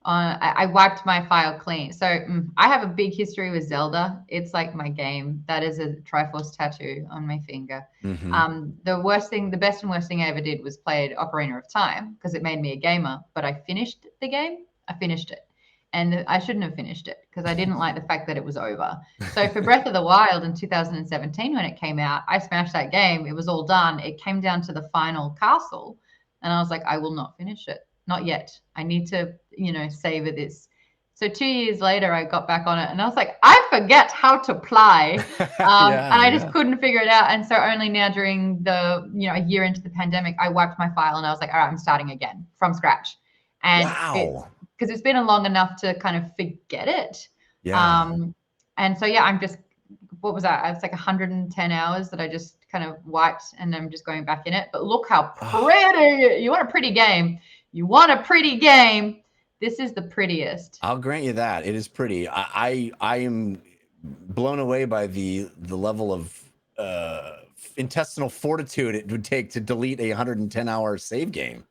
I wiped my file clean. So I have a big history with Zelda. It's like my game. That is a Triforce tattoo on my finger. Mm-hmm. The best and worst thing I ever did was played Ocarina of Time because it made me a gamer, but I finished the game. I finished it. And I shouldn't have finished it because I didn't like the fact that it was over. So for Breath of the Wild in 2017, when it came out, I smashed that game. It was all done. It came down to the final castle. And I was like, I will not finish it. Not yet. I need to, savor this. So 2 years later, I got back on it and I was like, I forget how to play. And I just couldn't figure it out. And so only now during a year into the pandemic, I wiped my file and I was like, all right, I'm starting again from scratch. And because it's been long enough to kind of forget it. Yeah. And so, I'm just, what was that? It's like 110 hours that I just kind of wiped and I'm just going back in it. But look how pretty. You want a pretty game. This is the prettiest. I'll grant you that. It is pretty. I am blown away by the level of intestinal fortitude it would take to delete a 110-hour save game.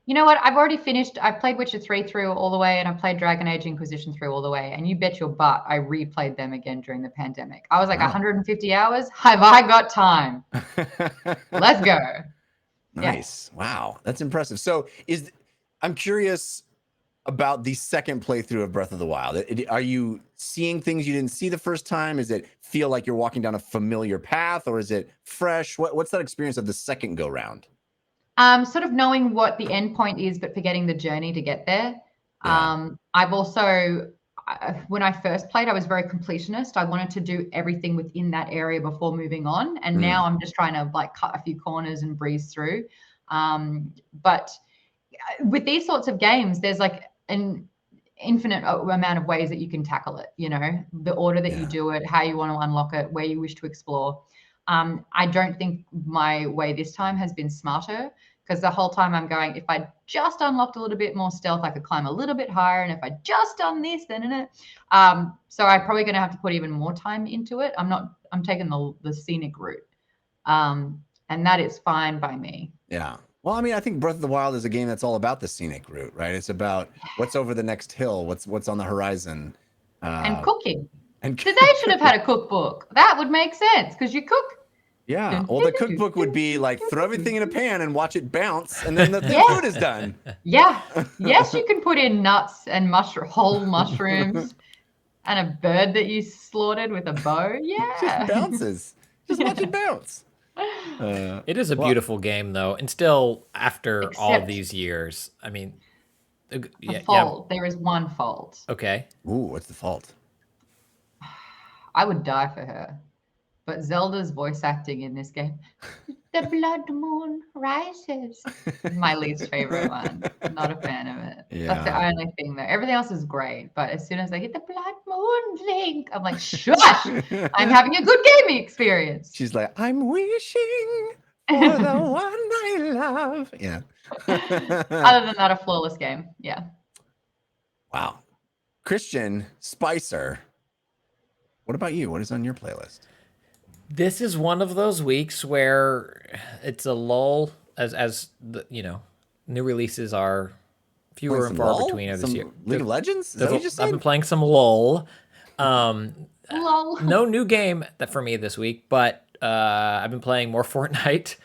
You know what? I've already finished. I played Witcher 3 through all the way, and I played Dragon Age Inquisition through all the way. And you bet your butt I replayed them again during the pandemic. I was like, 150 hours? Have I got time? Let's go. Nice. Yeah. Wow. That's impressive. So I'm curious about the second playthrough of Breath of the Wild. Are you seeing things you didn't see the first time? Does it feel like you're walking down a familiar path, or is it fresh? What's that experience of the second go round? Sort of knowing what the end point is, but forgetting the journey to get there. Yeah. I've also, when I first played, I was very completionist. I wanted to do everything within that area before moving on. And now I'm just trying to cut a few corners and breeze through. But with these sorts of games, there's like an infinite amount of ways that you can tackle it, the order that you do it, how you want to unlock it, where you wish to explore. I don't think my way this time has been smarter, because the whole time I'm going, if I just unlocked a little bit more stealth, I could climb a little bit higher. And if I just done this, then so I'm probably going to have to put even more time into it. I'm taking the scenic route. And that is fine by me. Yeah. Well, I mean, I think Breath of the Wild is a game that's all about the scenic route, right? It's about what's over the next hill, what's on the horizon. And cooking. So they should have had a cookbook. That would make sense because you cook. Yeah. Well, the cookbook would be like throw everything in a pan and watch it bounce, and then the food is done. Yeah. Yes, you can put in nuts and whole mushrooms and a bird that you slaughtered with a bow. Yeah. It just bounces. Just watch it bounce. It is a beautiful game, though, and still after all these years, I mean, fault. There is one fault. Okay. Ooh, what's the fault? I would die for her. But Zelda's voice acting in this game, the blood moon rises. My least favorite one. Not a fan of it. Yeah. That's the only thing though. Everything else is great. But as soon as I hit the blood moon link, I'm like, shush! I'm having a good gaming experience. She's like, I'm wishing for the one I love. Yeah. Other than that, a flawless game. Yeah. Wow. Christian Spicer. What about you? What is on your playlist? This is one of those weeks where it's a lull as the new releases are fewer and far between this year. League of Legends? Is that what you just said? I've been playing some lull. Lull. No new game for me this week, but I've been playing more Fortnite.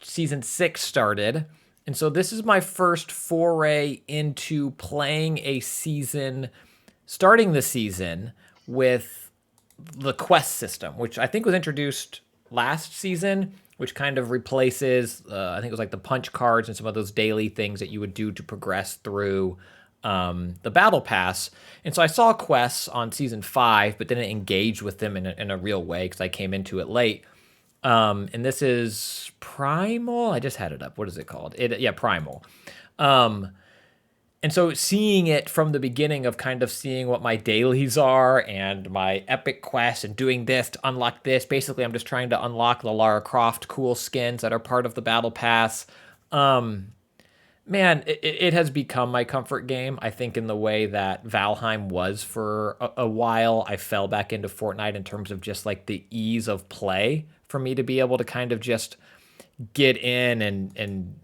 Season 6 started. And so this is my first foray into playing a season, starting the season with the quest system, which I think was introduced last season, which kind of replaces, I think it was like the punch cards and some of those daily things that you would do to progress through the battle pass. And so I saw quests on season 5, but didn't engage with them in a real way because I came into it late. And this is Primal. I just had it up. What is it called? Yeah, Primal. And so seeing it from the beginning of kind of seeing what my dailies are and my epic quests and doing this to unlock this. Basically, I'm just trying to unlock the Lara Croft cool skins that are part of the battle pass. Man, it has become my comfort game. I think in the way that Valheim was for a while. I fell back into Fortnite in terms of just like the ease of play for me to be able to kind of just get in and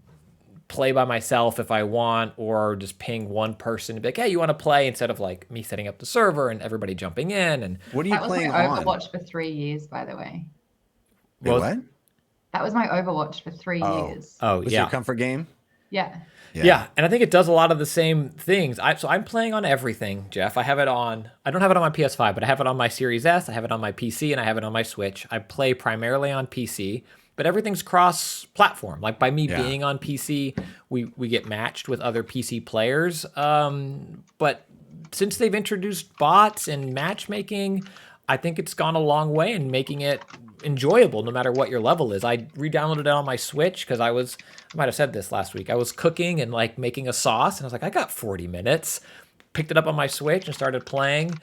play by myself if I want, or just ping one person and be like, hey, you want to play, instead of like me setting up the server and everybody jumping in. And What are you That was playing my on? Overwatch for 3 years, by the way. Wait, Well, what? That was my Overwatch for 3 years. oh Was yeah. your comfort game? Yeah. Yeah, and I think it does a lot of the same things. So I'm playing on everything, Jeff. I don't have it on my PS5, but I have it on my Series S, I have it on my PC, and I have it on my Switch. I play primarily on PC, but everything's cross-platform. Like by me being on PC, we get matched with other PC players. But since they've introduced bots and matchmaking, I think it's gone a long way in making it enjoyable no matter what your level is. I re-downloaded it on my Switch because I might have said this last week, I was cooking and like making a sauce, and I was like, I got 40 minutes. Picked it up on my Switch and started playing.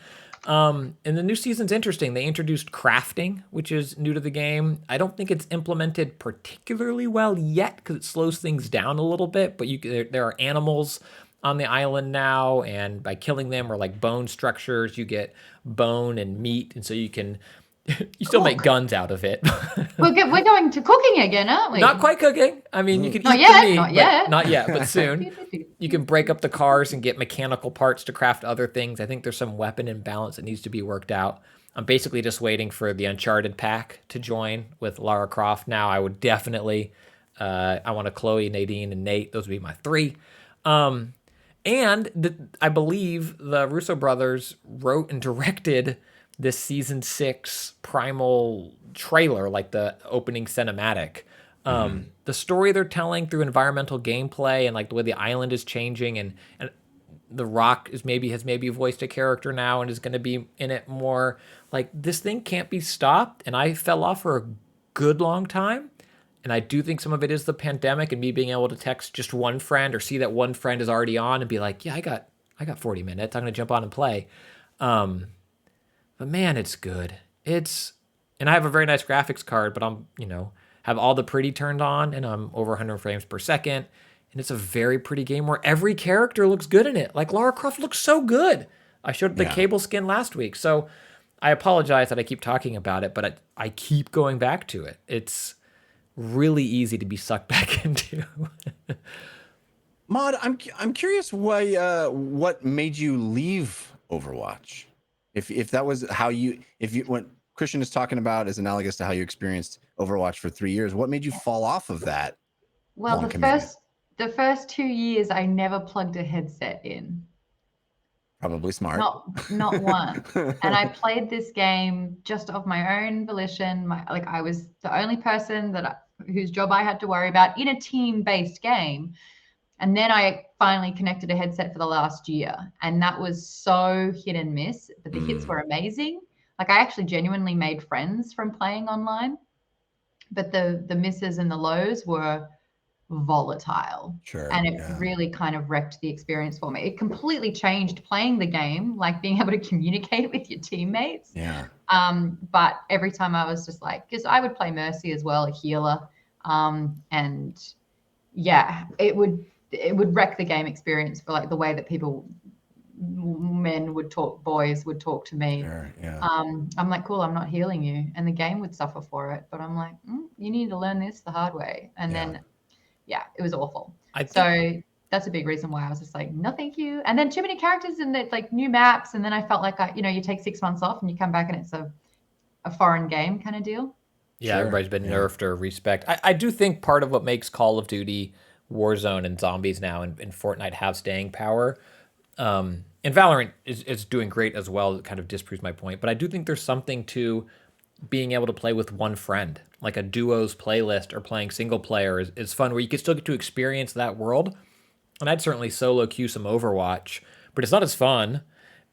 And the new season's interesting. They introduced crafting, which is new to the game. I don't think it's implemented particularly well yet because it slows things down a little bit, but there are animals on the island now, and by killing them, or like bone structures, you get bone and meat, and so you can you still make guns out of it. We're going to cooking again, aren't we? Not quite cooking. I mean, you can Not eat yet, the meat, not but yet. not yet, but soon. You can break up the cars and get mechanical parts to craft other things. I think there's some weapon imbalance that needs to be worked out. I'm basically just waiting for the Uncharted pack to join with Lara Croft now. I would definitely, I want a Chloe, Nadine, and Nate. Those would be my 3. I believe the Russo brothers wrote and directed this season 6 Primal trailer, like the opening cinematic. The story they're telling through environmental gameplay and like the way the island is changing, and The Rock has maybe voiced a character now and is going to be in it more. Like, this thing can't be stopped, and I fell off for a good long time. And I do think some of it is the pandemic and me being able to text just one friend or see that one friend is already on and be like, yeah, I got 40 minutes. I'm going to jump on and play. But man, it's good. And I have a very nice graphics card, but I'm, have all the pretty turned on, and I'm over 100 frames per second. And it's a very pretty game where every character looks good in it. Like Lara Croft looks so good. I showed the cable skin last week. So I apologize that I keep talking about it, but I keep going back to it. It's really easy to be sucked back into. Maud, I'm curious why what made you leave Overwatch? If that was how what Christian is talking about is analogous to how you experienced Overwatch for 3 years, what made you fall off of that? Well, long commitment? the first 2 years, I never plugged a headset in. Probably smart. Not once. And I played this game just of my own volition. I was the only person whose job I had to worry about in a team-based game. And then I finally connected a headset for the last year, and that was so hit and miss, but the hits were amazing. Like, I actually genuinely made friends from playing online, but the misses and the lows were volatile. Sure. And it really kind of wrecked the experience for me. It completely changed playing the game, like being able to communicate with your teammates. Yeah. But every time I was just like, because I would play Mercy as well, a healer. And yeah, it would wreck the game experience for like the way that boys would talk to me. Sure, yeah. I'm like, cool, I'm not healing you. And the game would suffer for it. But I'm like, you need to learn this the hard way. And then, it was awful. So that's a big reason why I was just like, no, thank you. And then too many characters and it's like new maps. And then I felt like, you take 6 months off and you come back and it's a foreign game kind of deal. Yeah, everybody's been nerfed or respect. I do think part of what makes Call of Duty, Warzone, and Zombies now and Fortnite have staying power, and Valorant is doing great as well. It kind of disproves my point. But I do think there's something to being able to play with one friend. like a duos playlist or playing single player is fun, where you can still get to experience that world. And I'd certainly solo queue some Overwatch, but it's not as fun.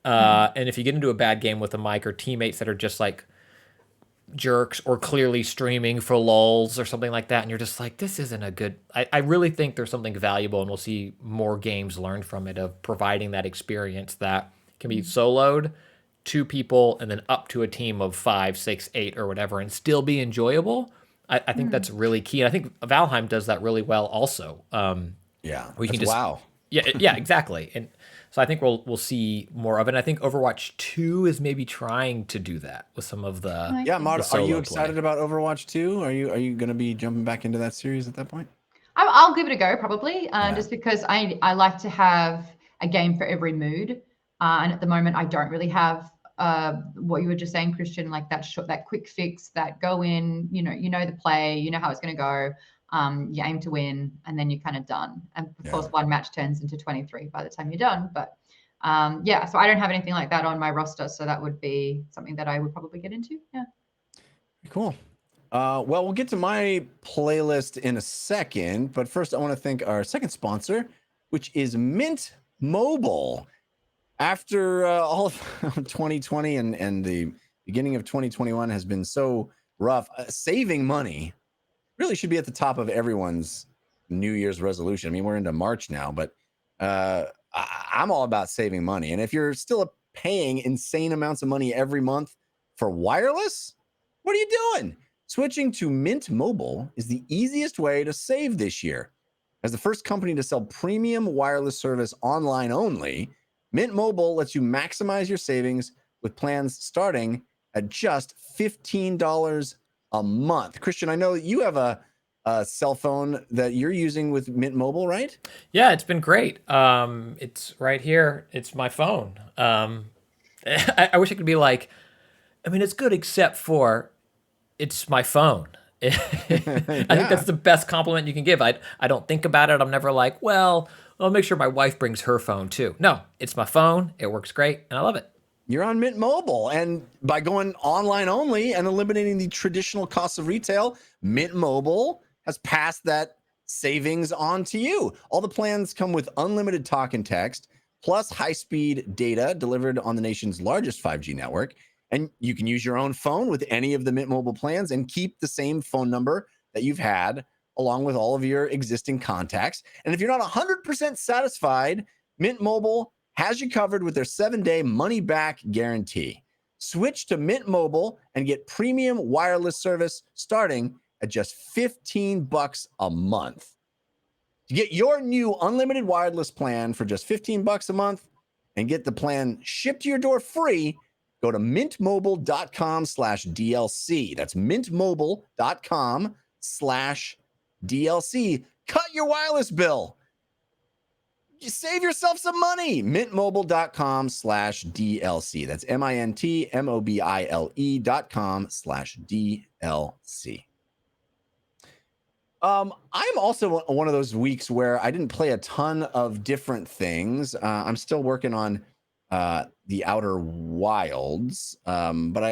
And if you get into a bad game with a mic or teammates that are just like jerks or clearly streaming for lulls or something like that, and you're just like, this isn't a good. I really think there's something valuable, and we'll see more games learn from it, of providing that experience that can be soloed, two people, and then up to a team of 5, 6, 8, or whatever, and still be enjoyable. I think that's really key. And I think Valheim does that really well also. Yeah. We can That's just wow. yeah, exactly. And so I think we'll see more of it. And I think Overwatch 2 is maybe trying to do that with some of the Yeah, Maud, the are you solo excited play. about Overwatch 2? Are you going to be jumping back into that series at that point? I'll give it a go probably, Yeah. just because I like to have a game for every mood, and at the moment I don't really have what you were just saying, Christian, like that quick fix, that go in, you know the play, you know how it's going to go, you aim to win, and then you're kind of done. And of course, one match turns into 23 by the time you're done. But yeah, so I don't have anything like that on my roster, so that would be something that I would probably get into. Yeah. Cool. Well, we'll get to my playlist in a second, but first I want to thank our second sponsor, which is Mint Mobile. After all of 2020 and the beginning of 2021 has been so rough, saving money really should be at the top of everyone's New Year's resolution. I mean, we're into March now, but I'm all about saving money. And if you're still paying insane amounts of money every month for wireless, what are you doing? Switching to Mint Mobile is the easiest way to save this year. As the first company to sell premium wireless service online only, Mint Mobile lets you maximize your savings with plans starting at just $15 a month. Christian, I know you have a cell phone that you're using with Mint Mobile, right? Yeah, it's been great. It's right here. It's my phone. I wish I could be like, I mean, it's good except for it's my phone. I think that's the best compliment you can give. I don't think about it. I'm never like, well, I'll make sure my wife brings her phone too. No, it's my phone. It works great, and I love it. You're on Mint Mobile, and by going online only and eliminating the traditional costs of retail, Mint Mobile has passed that savings on to you. All the plans come with unlimited talk and text, plus high-speed data delivered on the nation's largest 5G network. And you can use your own phone with any of the Mint Mobile plans and keep the same phone number that you've had along with all of your existing contacts. And if you're not 100% satisfied, Mint Mobile has you covered with their 7-day money-back guarantee. Switch to Mint Mobile and get premium wireless service starting at just $15 a month. To get your new unlimited wireless plan for just $15 a month and get the plan shipped to your door free, go to mintmobile.com/DLC. That's mintmobile.com/DLC. Cut your wireless bill. You save yourself some money. Mintmobile.com/DLC. That's mintmobile.com/DLC. I'm also one of those weeks where I didn't play a ton of different things. I'm still working on the Outer Wilds, but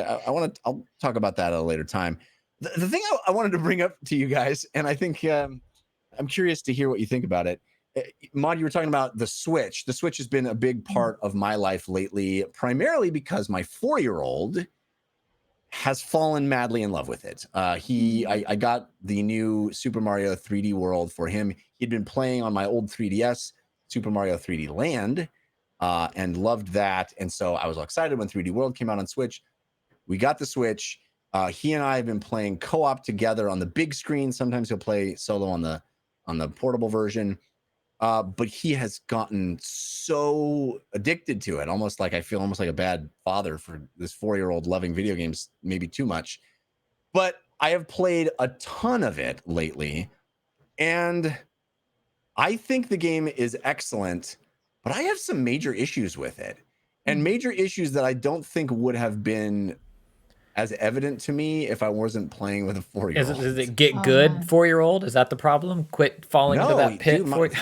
I'll talk about that at a later time. The thing I wanted to bring up to you guys, and I think I'm curious to hear what you think about it. Maud, you were talking about the Switch. The Switch has been a big part of my life lately, primarily because my 4-year-old has fallen madly in love with it. I got the new Super Mario 3D World for him. He'd been playing on my old 3DS, Super Mario 3D Land, and loved that. And so I was all excited when 3D World came out on Switch. We got the Switch. He and I have been playing co-op together on the big screen. Sometimes he'll play solo on the portable version. But he has gotten so addicted to it, almost like I feel almost like a bad father for this 4-year-old loving video games, maybe too much. But I have played a ton of it lately, and I think the game is excellent, but I have some major issues with it, and major issues that I don't think would have been as evident to me if I wasn't playing with a 4-year-old. Does it get good 4-year-old? Is that the problem? Quit falling into that pit. Dude,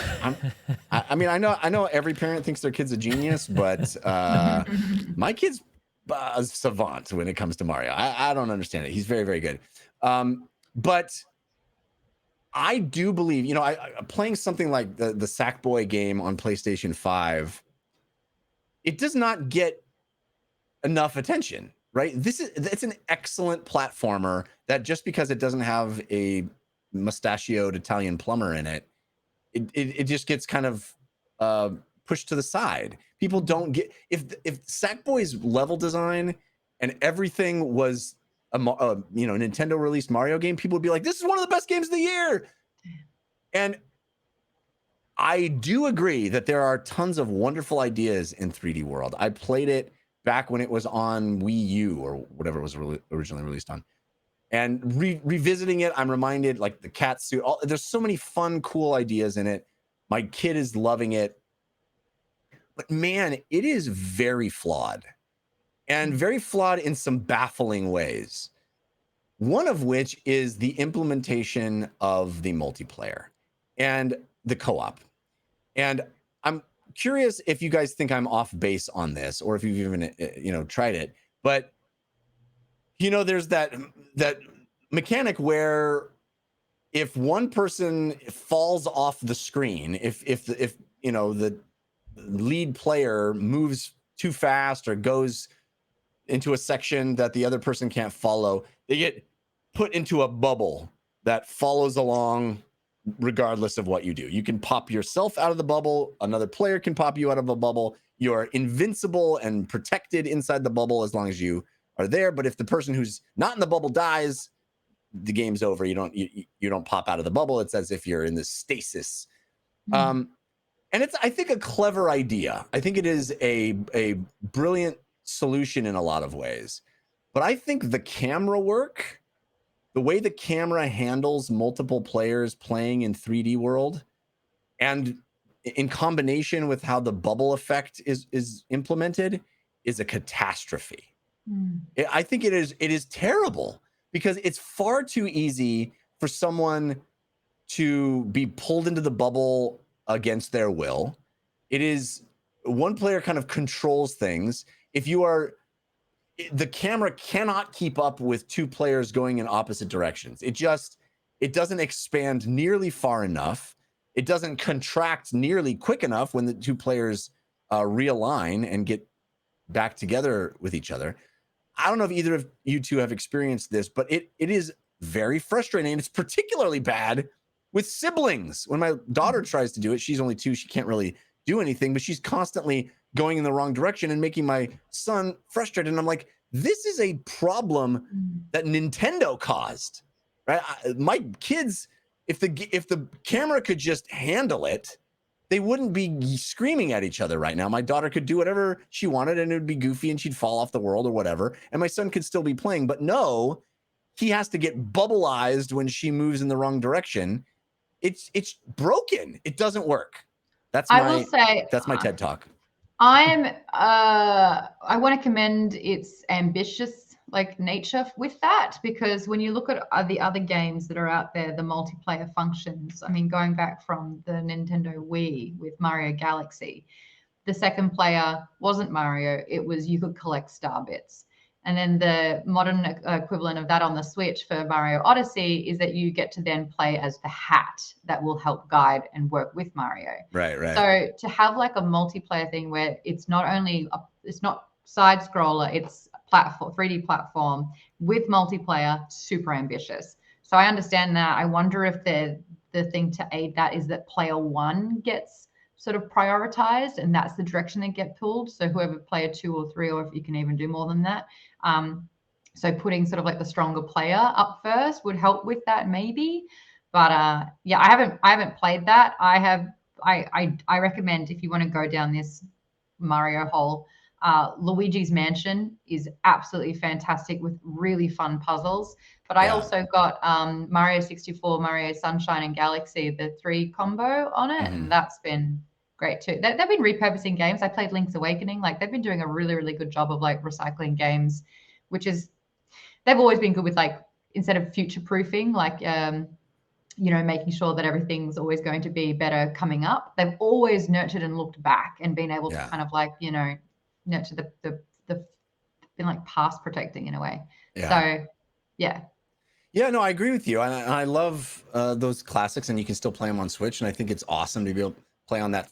I mean, I know every parent thinks their kid's a genius, but my kid's a savant when it comes to Mario. I don't understand it. He's very, very good. But I do believe, I playing something like the Sackboy game on PlayStation 5, it does not get enough attention, right? It's an excellent platformer that just because it doesn't have a mustachioed Italian plumber in it, it just gets kind of pushed to the side. People don't get, if Sackboy's level design and everything was a Nintendo released Mario game, people would be like, this is one of the best games of the year. And I do agree that there are tons of wonderful ideas in 3D World. I played it back when it was on Wii U or whatever it was originally released on. And revisiting it, I'm reminded, like the cat suit. There's so many fun, cool ideas in it. My kid is loving it. But man, it is very flawed. And very flawed in some baffling ways. One of which is the implementation of the multiplayer and the co-op. And I'm curious if you guys think I'm off base on this, or if you've even tried it. But there's that mechanic where if one person falls off the screen, if the lead player moves too fast or goes into a section that the other person can't follow, they get put into a bubble that follows along regardless of what you do. You can pop yourself out of the bubble. Another player can pop you out of a bubble. You're invincible and protected inside the bubble as long as you are there. But if the person who's not in the bubble dies, the game's over. You don't pop out of the bubble. It's as if you're in this stasis. And it's, I think, a clever idea. I think it is a brilliant solution in a lot of ways. But I think the camera work, the way the camera handles multiple players playing in 3D World, and in combination with how the bubble effect is implemented, is a catastrophe. I think it is terrible, because it's far too easy for someone to be pulled into the bubble against their will. It is, one player kind of controls things. The camera cannot keep up with two players going in opposite directions. It doesn't expand nearly far enough. It doesn't contract nearly quick enough when the two players realign and get back together with each other. I don't know if either of you two have experienced this, but it is very frustrating. And it's particularly bad with siblings. When my daughter tries to do it, she's only 2, she can't really do anything, but she's constantly going in the wrong direction and making my son frustrated. And I'm like, this is a problem that Nintendo caused, right? My kids, if the camera could just handle it, they wouldn't be screaming at each other right now. My daughter could do whatever she wanted and it would be goofy and she'd fall off the world or whatever. And my son could still be playing, but no, he has to get bubbleized when she moves in the wrong direction. It's broken. It doesn't work. That's my TED Talk. I want to commend its ambitious nature with that, because when you look at the other games that are out there, the multiplayer functions, I mean, going back from the Nintendo Wii with Mario Galaxy, the second player wasn't Mario, it was, you could collect star bits. And then the modern equivalent of that on the Switch for Mario Odyssey is that you get to then play as the hat that will help guide and work with Mario. Right. So to have like a multiplayer thing where it's not only it's not side scroller, it's platform, 3D platform with multiplayer, super ambitious. So I understand that. I wonder if the thing to aid that is that player one gets sort of prioritized, and that's the direction they get pulled. So whoever player 2 or 3, or if you can even do more than that. So putting sort of like the stronger player up first would help with that maybe. But yeah, I haven't played that. I recommend, if you want to go down this Mario hole, Luigi's Mansion is absolutely fantastic with really fun puzzles. But I also got Mario 64, Mario Sunshine and Galaxy, the 3 combo on it, and that's been great too. They've been repurposing games. I played Link's Awakening. Like, they've been doing a really, really good job of like recycling games, which is, they've always been good with, like, instead of future proofing, like making sure that everything's always going to be better coming up. They've always nurtured and looked back and been able to kind of like, nurture the been like past protecting in a way. So yeah. Yeah, no, I agree with you. And I love those classics, and you can still play them on Switch. And I think it's awesome to be able to play on that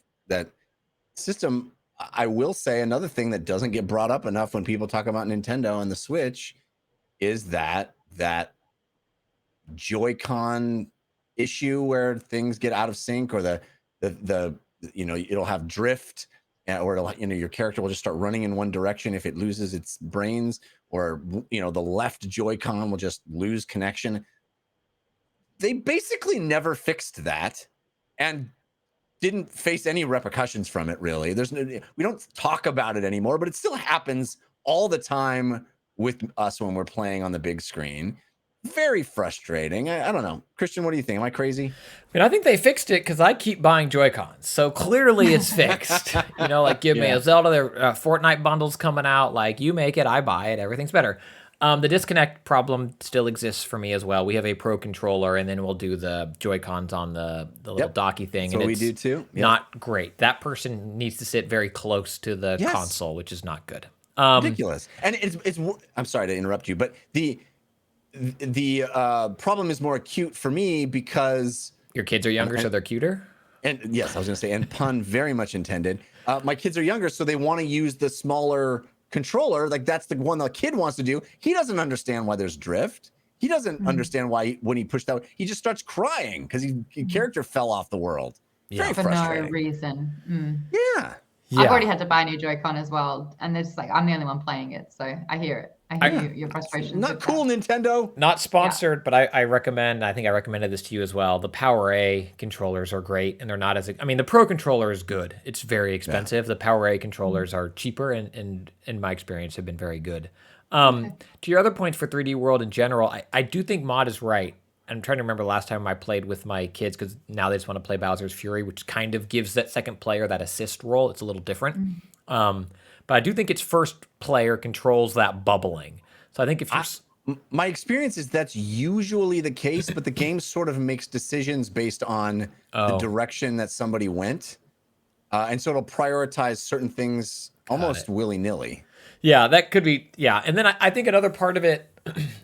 system. I will say another thing that doesn't get brought up enough when people talk about Nintendo and the Switch is that Joy-Con issue where things get out of sync, or the it'll have drift, or your character will just start running in one direction if it loses its brains, or the left Joy-Con will just lose connection. They basically never fixed that and didn't face any repercussions from it, really. We don't talk about it anymore, but it still happens all the time with us when we're playing on the big screen. Very frustrating. I don't know. Christian, what do you think? Am I crazy? I mean, I think they fixed it because I keep buying Joy-Cons. So clearly it's fixed. Like give me a Zelda, their Fortnite bundles coming out. Like you make it, I buy it. Everything's better. The disconnect problem still exists for me as well. We have a Pro controller, and then we'll do the Joy-Cons on the little docky thing. That's what we do too. Yep. Not great. That person needs to sit very close to the console, which is not good. Ridiculous. And it's. I'm sorry to interrupt you, but the problem is more acute for me because your kids are younger, so they're cuter. And yes, I was going to say, and pun very much intended. My kids are younger, so they want to use the smaller controller. Like that's the one the kid wants to do. He doesn't understand why there's drift. He doesn't understand why when he pushed out, he just starts crying because his character fell off the world. Very for frustrating. no reason. Yeah. I've already had to buy a new Joy-Con as well, and there's I'm the only one playing it, so I hear it. I hear your frustration. Not cool, Nintendo. Not sponsored, but I recommend. I think I recommended this to you as well. The Power A controllers are great, and they're not as. I mean, the Pro controller is good. It's very expensive. The Power A controllers are cheaper, and in my experience, have been very good. To your other points for 3D World in general, I do think Mod is right. I'm trying to remember the last time I played with my kids, because now they just want to play Bowser's Fury, which kind of gives that second player that assist role. It's a little different. But I do think its first player controls that bubbling. So I think if you're... My experience is that's usually the case, but the game sort of makes decisions based on the direction that somebody went. And so it'll prioritize certain things almost willy-nilly. Yeah, that could be... Yeah, and then I think another part of it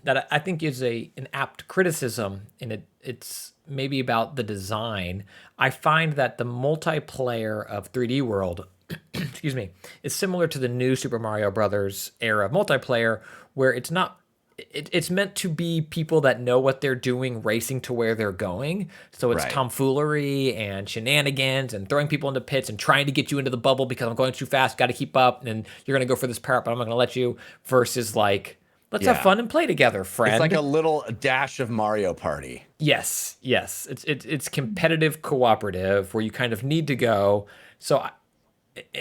that I think is an apt criticism, and it's maybe about the design. I find that the multiplayer of 3D World... excuse me, is similar to the new Super Mario Brothers era of multiplayer, where it's not, it's meant to be people that know what they're doing, racing to where they're going. So it's tomfoolery and shenanigans and throwing people into pits and trying to get you into the bubble because I'm going too fast, got to keep up, and you're going to go for this power-up, but I'm not going to let you, versus like, let's have fun and play together, friend. It's like a little dash of Mario Party. Yes. It's competitive cooperative where you kind of need to go. So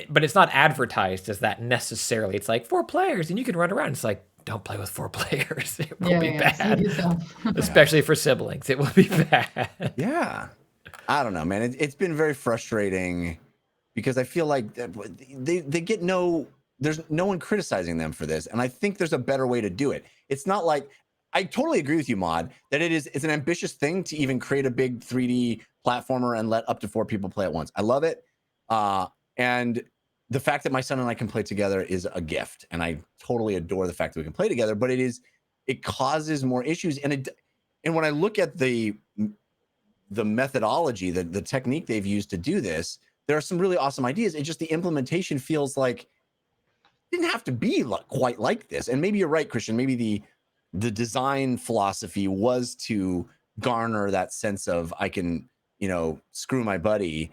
but it's not advertised as that necessarily. It's like 4 players and you can run around. It's like, don't play with 4 players. It will be bad. Especially for siblings. It will be bad. Yeah. I don't know, man. It's been very frustrating because I feel like they get there's no one criticizing them for this. And I think there's a better way to do it. It's not like, I totally agree with you, Mod, that it's an ambitious thing to even create a big 3D platformer and let up to 4 people play at once. I love it. And the fact that my son and I can play together is a gift, and I totally adore the fact that we can play together. But it causes more issues, and when I look at the methodology, the technique they've used to do this, there are some really awesome ideas. It's just the implementation feels like it didn't have to be quite like this. And maybe you're right, Christian. Maybe the design philosophy was to garner that sense of I can screw my buddy.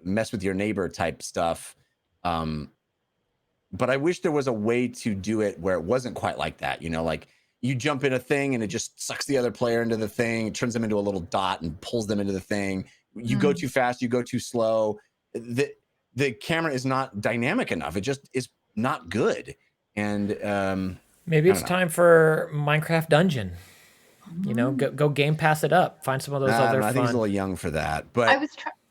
Mess with your neighbor type stuff. But I wish there was a way to do it where it wasn't quite like that. Like you jump in a thing and it just sucks the other player into the thing, it turns them into a little dot and pulls them into the thing. You go too fast, you go too slow. The camera is not dynamic enough. It just is not good. And maybe it's time for Minecraft Dungeon. Go Game Pass it up. Find some of those other fun. I think he's a little young for that. But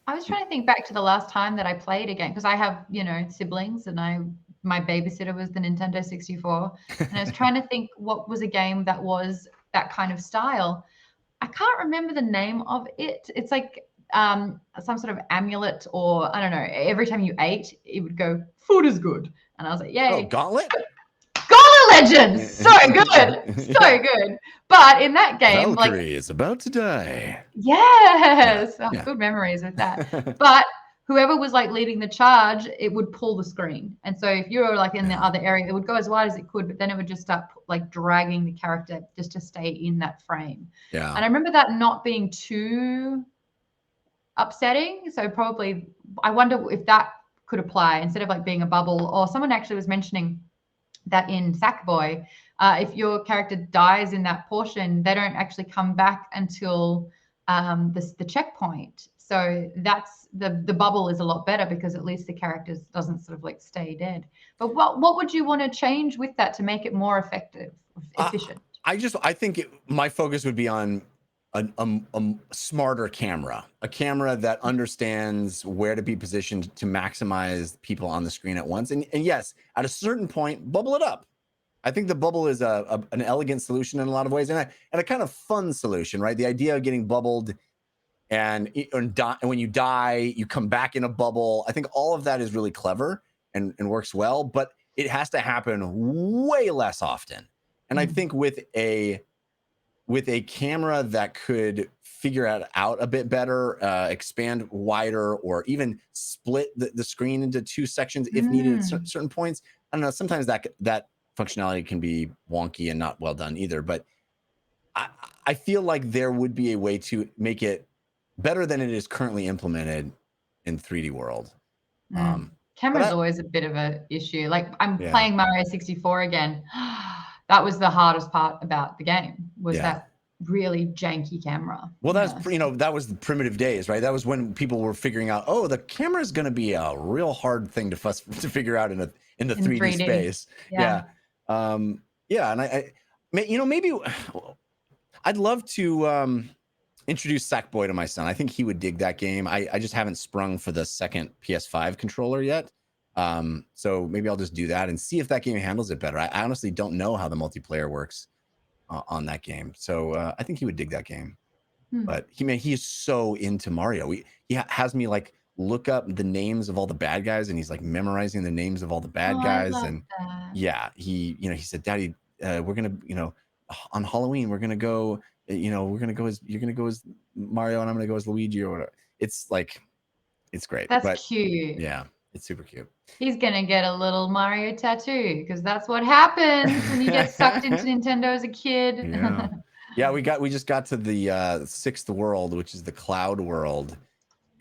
I was trying to think back to the last time that I played a game, because I have, siblings, and my babysitter was the Nintendo 64. And I was trying to think what was a game that was that kind of style. I can't remember the name of it. It's like some sort of amulet, or I don't know. Every time you ate, it would go, food is good. And I was like, yay. Oh, Gauntlet? Gauntlet! Legends, so good, so good. But in that game, like, Valkyrie is about to die. yes, Yeah. good memories with that. But whoever was like leading the charge, it would pull the screen. And so if you were like in the other area, it would go as wide as it could, but then it would just start like dragging the character just to stay in that frame. Yeah. And I remember that not being too upsetting. So probably, I wonder if that could apply instead of like being a bubble. Or someone actually was mentioning that in Sackboy, if your character dies in that portion, they don't actually come back until the checkpoint. So that's the bubble is a lot better because at least the character doesn't sort of like stay dead. But what would you want to change with that to make it more effective, efficient? I think my focus would be on a smarter camera, a camera that understands where to be positioned to maximize people on the screen at once. And yes, at a certain point, bubble it up. I think the bubble is an elegant solution in a lot of ways, and a kind of fun solution, right? The idea of getting bubbled and when you die, you come back in a bubble. I think all of that is really clever and works well, but it has to happen way less often. And I think with a camera that could figure it out a bit better, expand wider, or even split the screen into two sections if needed at certain points. I don't know. Sometimes that functionality can be wonky and not well done either. But I feel like there would be a way to make it better than it is currently implemented in 3D World. Camera's always a bit of an issue. Like I'm playing Mario 64 again. That was the hardest part about the game was that really janky camera. Well, that's that was the primitive days, right? That was when people were figuring out, oh, the camera is going to be a real hard thing to figure out in the 3D space. Yeah. And I maybe I'd love to introduce Sackboy to my son. I think he would dig that game. I just haven't sprung for the second PS5 controller yet. So maybe I'll just do that and see if that game handles it better. I honestly don't know how the multiplayer works on that game. So I think he would dig that game. But he is so into Mario. He has me like look up the names of all the bad guys, and he's like memorizing the names of all the bad guys. And he said, Daddy, we're gonna, on Halloween, we're gonna go, you're gonna go as Mario and I'm gonna go as Luigi or whatever. It's like, it's great. That's cute. Yeah, it's super cute. He's gonna get a little Mario tattoo because that's what happens when you get sucked into Nintendo as a kid. Yeah, we just got to the sixth world, which is the cloud world,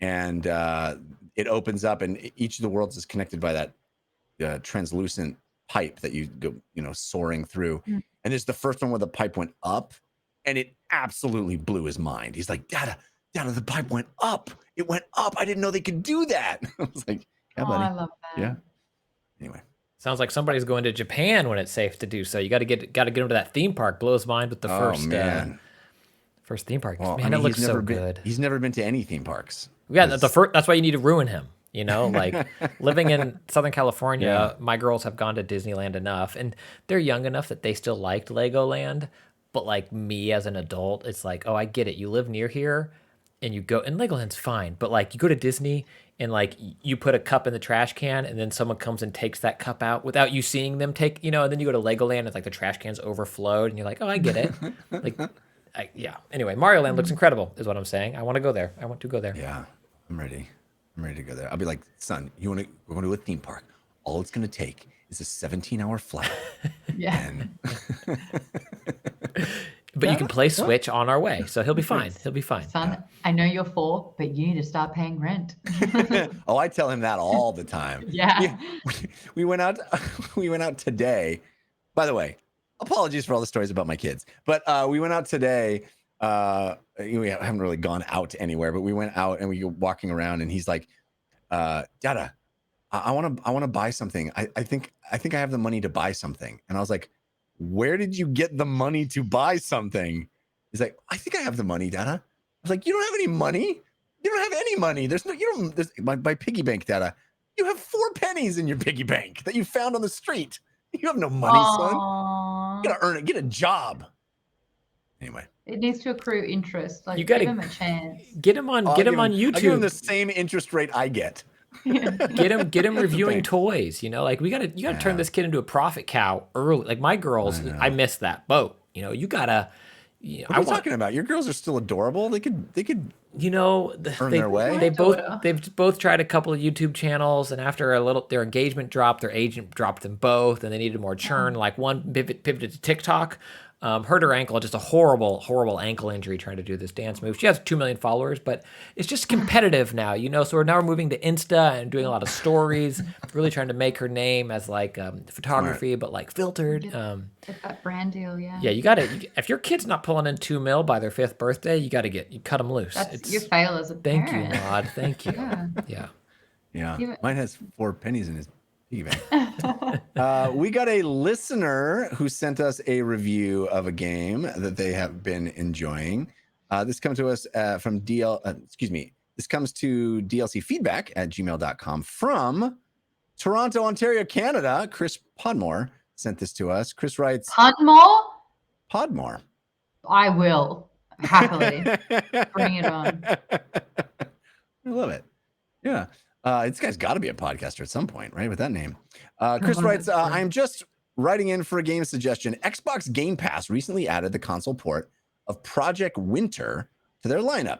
and it opens up, and each of the worlds is connected by that translucent pipe that you go, soaring through. And there's the first one where the pipe went up, and it absolutely blew his mind. He's like, Dada, the pipe went up. It went up. I didn't know they could do that. I was like, yeah, buddy. I love that. Yeah. Anyway. Sounds like somebody's going to Japan when it's safe to do so. You got to get him to that theme park. Blow his mind with the first theme park. Well, man, it looks so good. He's never been to any theme parks. Yeah, that's why you need to ruin him. Like living in Southern California, my girls have gone to Disneyland enough, and they're young enough that they still liked Legoland. But like me as an adult, it's like, oh, I get it. You live near here, and you go, and Legoland's fine. But like you go to Disney, and like you put a cup in the trash can, and then someone comes and takes that cup out without you seeing them take, and then you go to Legoland, and it's like the trash can's overflowed, and you're like, oh, I get it. Anyway, Mario Land looks incredible, is what I'm saying. I want to go there. I want to go there. Yeah, I'm ready. I'm ready to go there. I'll be like, son, we're going to a theme park. All it's going to take is a 17-hour flight. But you can play Switch on our way, so he'll be fine. He'll be fine. Son, I know you're 4, but you need to start paying rent. Oh, I tell him that all the time. We went out today. By the way, apologies for all the stories about my kids, but we went out today. We haven't really gone out anywhere, but we went out and we were walking around, and he's like, Dada, I want to buy something. I think I have the money to buy something. And I was like, where did you get the money to buy something? He's like, I think I have the money, Dada. I was like, you don't have any money. You don't have any money. There's my piggy bank, Dada. You have 4 pennies in your piggy bank that you found on the street. You have no money, son. You gotta earn it. Get a job. Anyway. It needs to accrue interest. Like, you gotta give him a chance. Get him on YouTube. I'll give him the same interest rate I get. Get him reviewing Thanks. toys. Like you gotta turn this kid into a profit cow early. Like my girls, I missed that boat. You gotta. What are you talking about? Your girls are still adorable. They could earn their way. They've both tried a couple of YouTube channels, and after their engagement dropped, their agent dropped them both, and they needed more churn. Like one pivoted to TikTok. Hurt her ankle, just a horrible ankle injury trying to do this dance move. She has 2 million followers, but it's just competitive now, So we're moving to Insta and doing a lot of stories, really trying to make her name as like photography, but like filtered. Get that brand deal, yeah. Yeah, if your kid's not pulling in 2 mil by their 5th birthday, you cut them loose. You fail as a parent. Thank you, Maud. Thank you. Yeah. Mine has 4 pennies in his piggy bank. We got a listener who sent us a review of a game that they have been enjoying. This comes to us from This comes to dlcfeedback@gmail.com from Toronto, Ontario, Canada. Chris Podmore sent this to us. Chris writes, Podmore. I will happily bring it on. I love it. Yeah. This guy's got to be a podcaster at some point, right? With that name. Chris writes, I'm just writing in for a game suggestion. Xbox Game Pass recently added the console port of Project Winter to their lineup.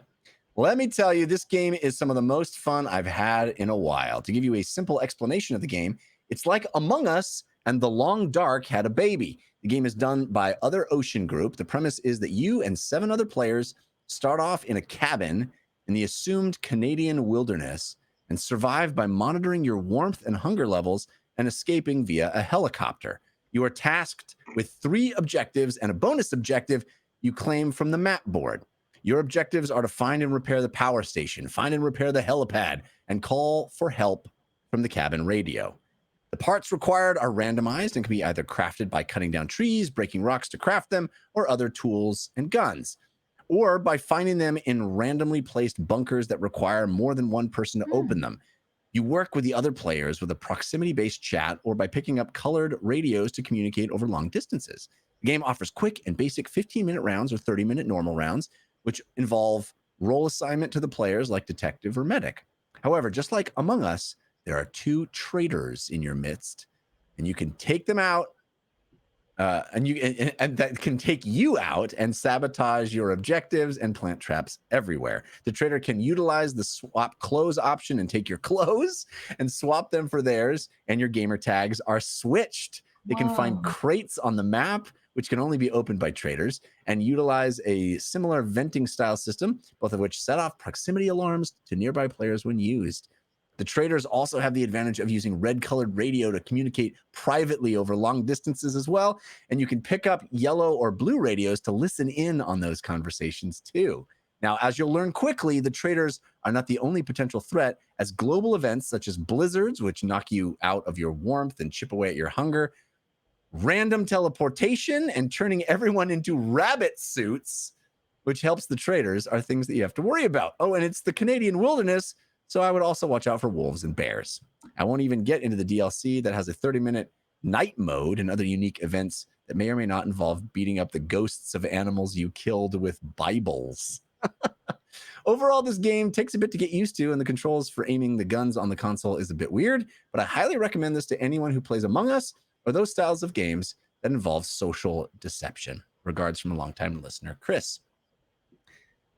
Let me tell you, this game is some of the most fun I've had in a while. To give you a simple explanation of the game, it's like Among Us and The Long Dark had a baby. The game is done by Other Ocean Group. The premise is that you and 7 other players start off in a cabin in the assumed Canadian wilderness and survive by monitoring your warmth and hunger levels and escaping via a helicopter. You are tasked with 3 objectives and a bonus objective you claim from the map board. Your objectives are to find and repair the power station, find and repair the helipad, and call for help from the cabin radio. The parts required are randomized and can be either crafted by cutting down trees, breaking rocks to craft them, or other tools and guns, or by finding them in randomly placed bunkers that require more than one person to open them. You work with the other players with a proximity-based chat or by picking up colored radios to communicate over long distances. The game offers quick and basic 15-minute rounds or 30-minute normal rounds, which involve role assignment to the players like detective or medic. However, just like Among Us, there are 2 traitors in your midst, and you can take them out, and that can take you out and sabotage your objectives and plant traps everywhere. The traitor can utilize the swap clothes option and take your clothes and swap them for theirs, and your gamer tags are switched. They can find crates on the map, which can only be opened by traitors, and utilize a similar venting style system, both of which set off proximity alarms to nearby players when used. The traitors also have the advantage of using red-colored radio to communicate privately over long distances as well, and you can pick up yellow or blue radios to listen in on those conversations too. Now, as you'll learn quickly, the traitors are not the only potential threat, as global events such as blizzards, which knock you out of your warmth and chip away at your hunger, random teleportation, and turning everyone into rabbit suits, which helps the traitors, are things that you have to worry about. Oh, and it's the Canadian wilderness, so I would also watch out for wolves and bears. I won't even get into the DLC that has a 30-minute night mode and other unique events that may or may not involve beating up the ghosts of animals you killed with Bibles. Overall, this game takes a bit to get used to, and the controls for aiming the guns on the console is a bit weird, but I highly recommend this to anyone who plays Among Us or those styles of games that involve social deception. Regards from a longtime listener, Chris.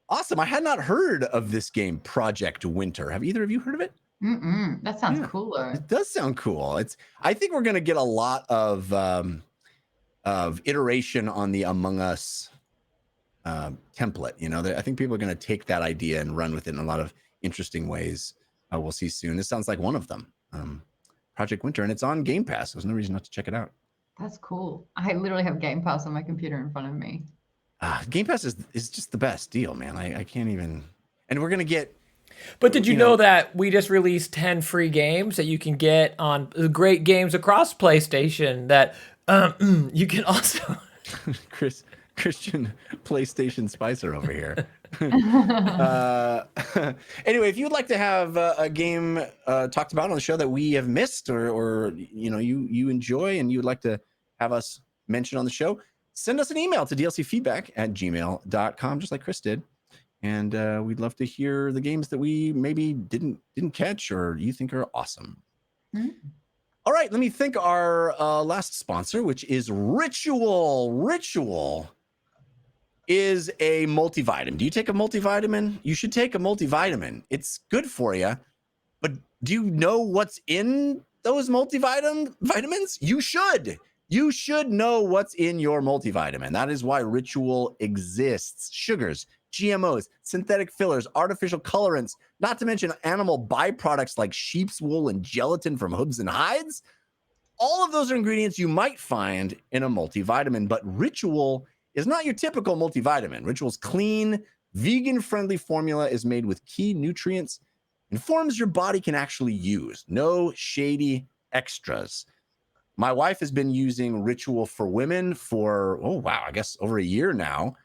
Awesome. I had not heard of this game, Project Winter. Have either of you heard of it? That sounds cool, though. It does sound cool. I think we're going to get a lot of iteration on the Among Us template. I think people are going to take that idea and run with it in a lot of interesting ways. We'll see soon. This sounds like one of them. Project Winter, and it's on Game Pass. There's no reason not to check it out. That's cool. I literally have Game Pass on my computer in front of me. Game Pass is just the best deal, man. I can't even. And we're gonna get. But did you know that we just released 10 free games that you can get on great games across PlayStation that you can also. Christian PlayStation Spicer over here. Anyway, if you would like to have a game talked about on the show that we have missed, or you enjoy and you would like to have us mention on the show, send us an email to dlcfeedback@gmail.com, just like Chris did, And we'd love to hear the games that we maybe didn't catch or you think are awesome. All right, let me thank our last sponsor, which is Ritual. Ritual is a multivitamin. Do you take a multivitamin? You should take a multivitamin. It's good for you. But do you know what's in those vitamins? You should. You should know what's in your multivitamin. That is why Ritual exists. Sugars, GMOs, synthetic fillers, artificial colorants, not to mention animal byproducts like sheep's wool and gelatin from hooves and hides. All of those are ingredients you might find in a multivitamin, but Ritual is not your typical multivitamin. Ritual's clean, vegan-friendly formula is made with key nutrients and forms your body can actually use. No shady extras. My wife has been using Ritual for Women for, I guess over a year now.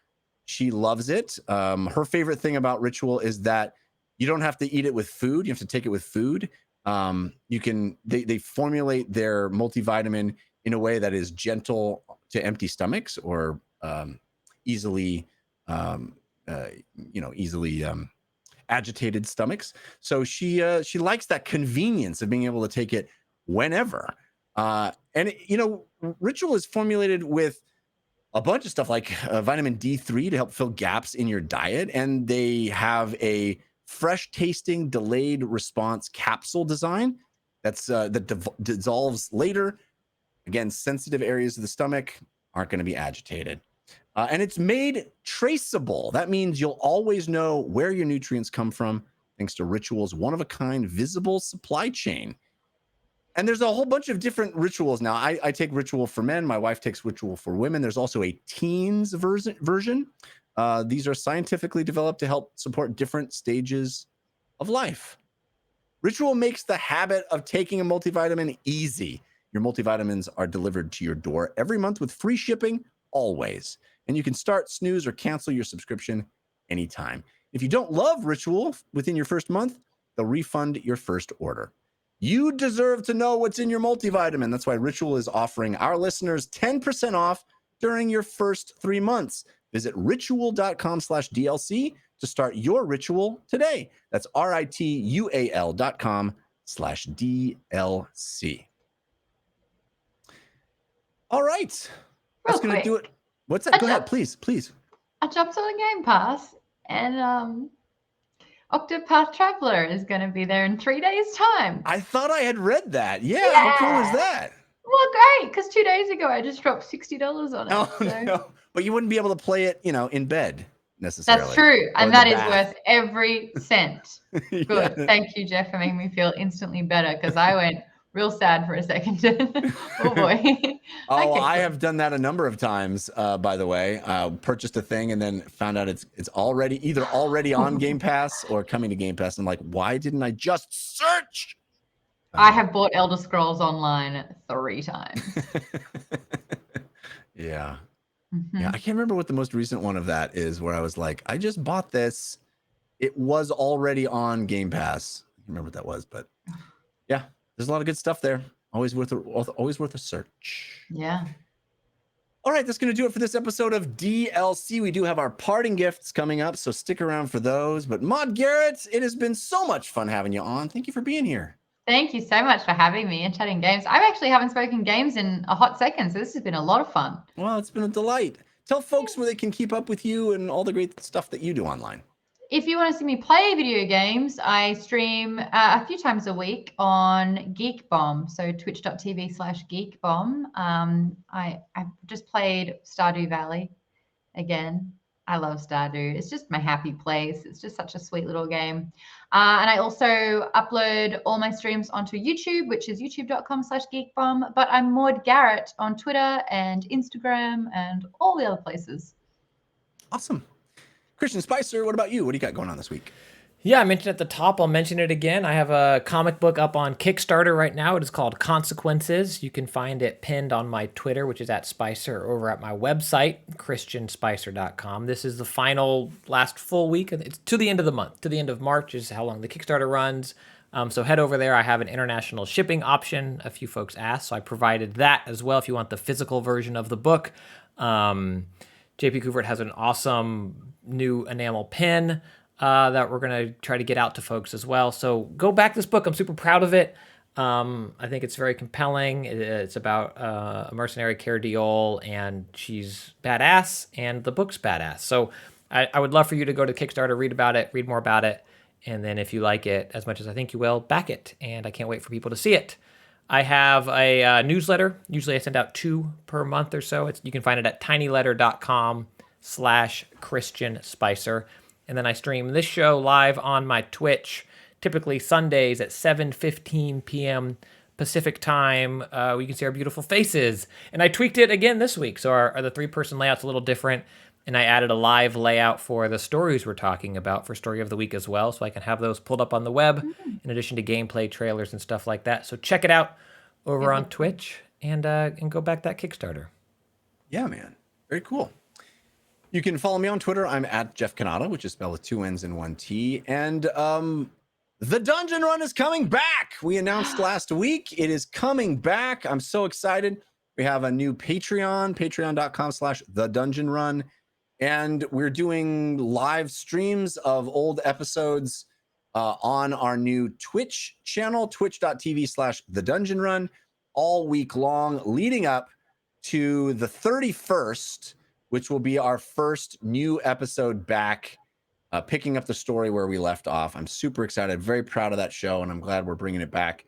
She loves it. Her favorite thing about Ritual is that you don't have to eat it with food. You have to take it with food. They formulate their multivitamin in a way that is gentle to empty stomachs or easily agitated stomachs. So she likes that convenience of being able to take it whenever. Ritual is formulated with a bunch of stuff like vitamin D3 to help fill gaps in your diet. And they have a fresh tasting delayed response capsule design that dissolves later. Again, sensitive areas of the stomach aren't going to be agitated. And it's made traceable. That means you'll always know where your nutrients come from thanks to Ritual's one-of-a-kind visible supply chain. And there's a whole bunch of different Rituals now. I take Ritual for men. My wife takes Ritual for women. There's also a teens version. These are scientifically developed to help support different stages of life. Ritual makes the habit of taking a multivitamin easy. Your multivitamins are delivered to your door every month with free shipping, always. And you can start, snooze, or cancel your subscription anytime. If you don't love Ritual within your first month, they'll refund your first order. You deserve to know what's in your multivitamin. That's why Ritual is offering our listeners 10% off during your first 3 months. Visit ritual.com/DLC to start your Ritual today. That's ritual.com/DLC. All right. That's going to do it. What's that? Go ahead, please. I jumped on the Game Pass and Octopath Traveler is going to be there in 3 days' time. I thought I had read that. Yeah. How cool is that? Well, great, because 2 days ago I just dropped $60 on it. No. But you wouldn't be able to play it, in bed necessarily. That's true, and that is worth every cent. Good. Yeah. Thank you, Jeff, for making me feel instantly better because I went real sad for a second. Oh boy. I have done that a number of times. By the way, purchased a thing and then found out it's already on Game Pass or coming to Game Pass. I'm like, why didn't I just search? I have bought Elder Scrolls Online 3 times. Yeah. Mm-hmm. Yeah, I can't remember what the most recent one of that is where I was like, I just bought this. It was already on Game Pass. I can't remember what that was, but yeah, there's a lot of good stuff there. Always worth a search. Yeah. All right, that's going to do it for this episode of DLC. We do have our parting gifts coming up, so stick around for those. But Maude Garrett, it has been so much fun having you on. Thank you for being here. Thank you so much for having me and chatting games. I actually haven't spoken games in a hot second, so this has been a lot of fun. Well, it's been a delight. Tell folks where they can keep up with you and all the great stuff that you do online. If you want to see me play video games, I stream a few times a week on Geek Bomb, so twitch.tv/geekbomb. I've just played Stardew Valley again. I love Stardew. It's just my happy place. It's just such a sweet little game. And I also upload all my streams onto YouTube, which is youtube.com/geekbomb. But I'm Maude Garrett on Twitter and Instagram and all the other places. Awesome. Christian Spicer, what about you? What do you got going on this week? Yeah, I mentioned at the top. I'll mention it again. I have a comic book up on Kickstarter right now. It is called Consequences. You can find it pinned on my Twitter, which is @Spicer, over at my website, christianspicer.com. This is the last full week. It's to the end of the month. To the end of March is how long the Kickstarter runs. So head over there. I have an international shipping option. A few folks asked, so I provided that as well if you want the physical version of the book. JP Covert has an awesome new enamel pen that we're going to try to get out to folks as well. So go back this book. I'm super proud of it. I think it's very compelling. It's about a mercenary, Cara Diol, and she's badass, and the book's badass. So I would love for you to go to Kickstarter, read about it, read more about it, and then if you like it as much as I think you will, back it. And I can't wait for people to see it. I have a newsletter. Usually I send out 2 per month or so. You can find it at tinyletter.com/Christian Spicer. And then I stream this show live on my Twitch, typically Sundays at 7:15 p.m. Pacific time. You can see our beautiful faces. And I tweaked it again this week. So the 3-person layout's a little different. And I added a live layout for the stories we're talking about for Story of the Week as well. So I can have those pulled up on the web in addition to gameplay trailers and stuff like that. So check it out over on Twitch and go back that Kickstarter. Yeah, man. Very cool. You can follow me on Twitter. I'm at Jeff Canada, which is spelled with 2 N's and 1 T. And the Dungeon Run is coming back. We announced last week. It is coming back. I'm so excited. We have a new Patreon, patreon.com/The Dungeon Run. And we're doing live streams of old episodes on our new Twitch channel, twitch.tv/The Dungeon Run, all week long, leading up to the 31st, which will be our first new episode back, picking up the story where we left off. I'm super excited, very proud of that show, and I'm glad we're bringing it back.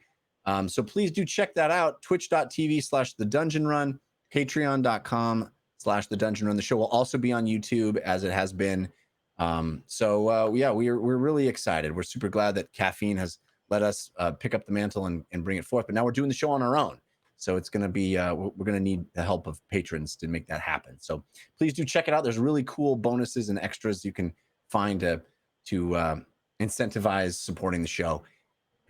So please do check that out, twitch.tv/The Dungeon Run, patreon.com/The Dungeon Run. The show will also be on YouTube as it has been. Yeah, we're really excited. We're super glad that Caffeine has let us pick up the mantle and bring it forth. But now we're doing the show on our own. So it's going to be, we're going to need the help of patrons to make that happen. So please do check it out. There's really cool bonuses and extras you can find to incentivize supporting the show.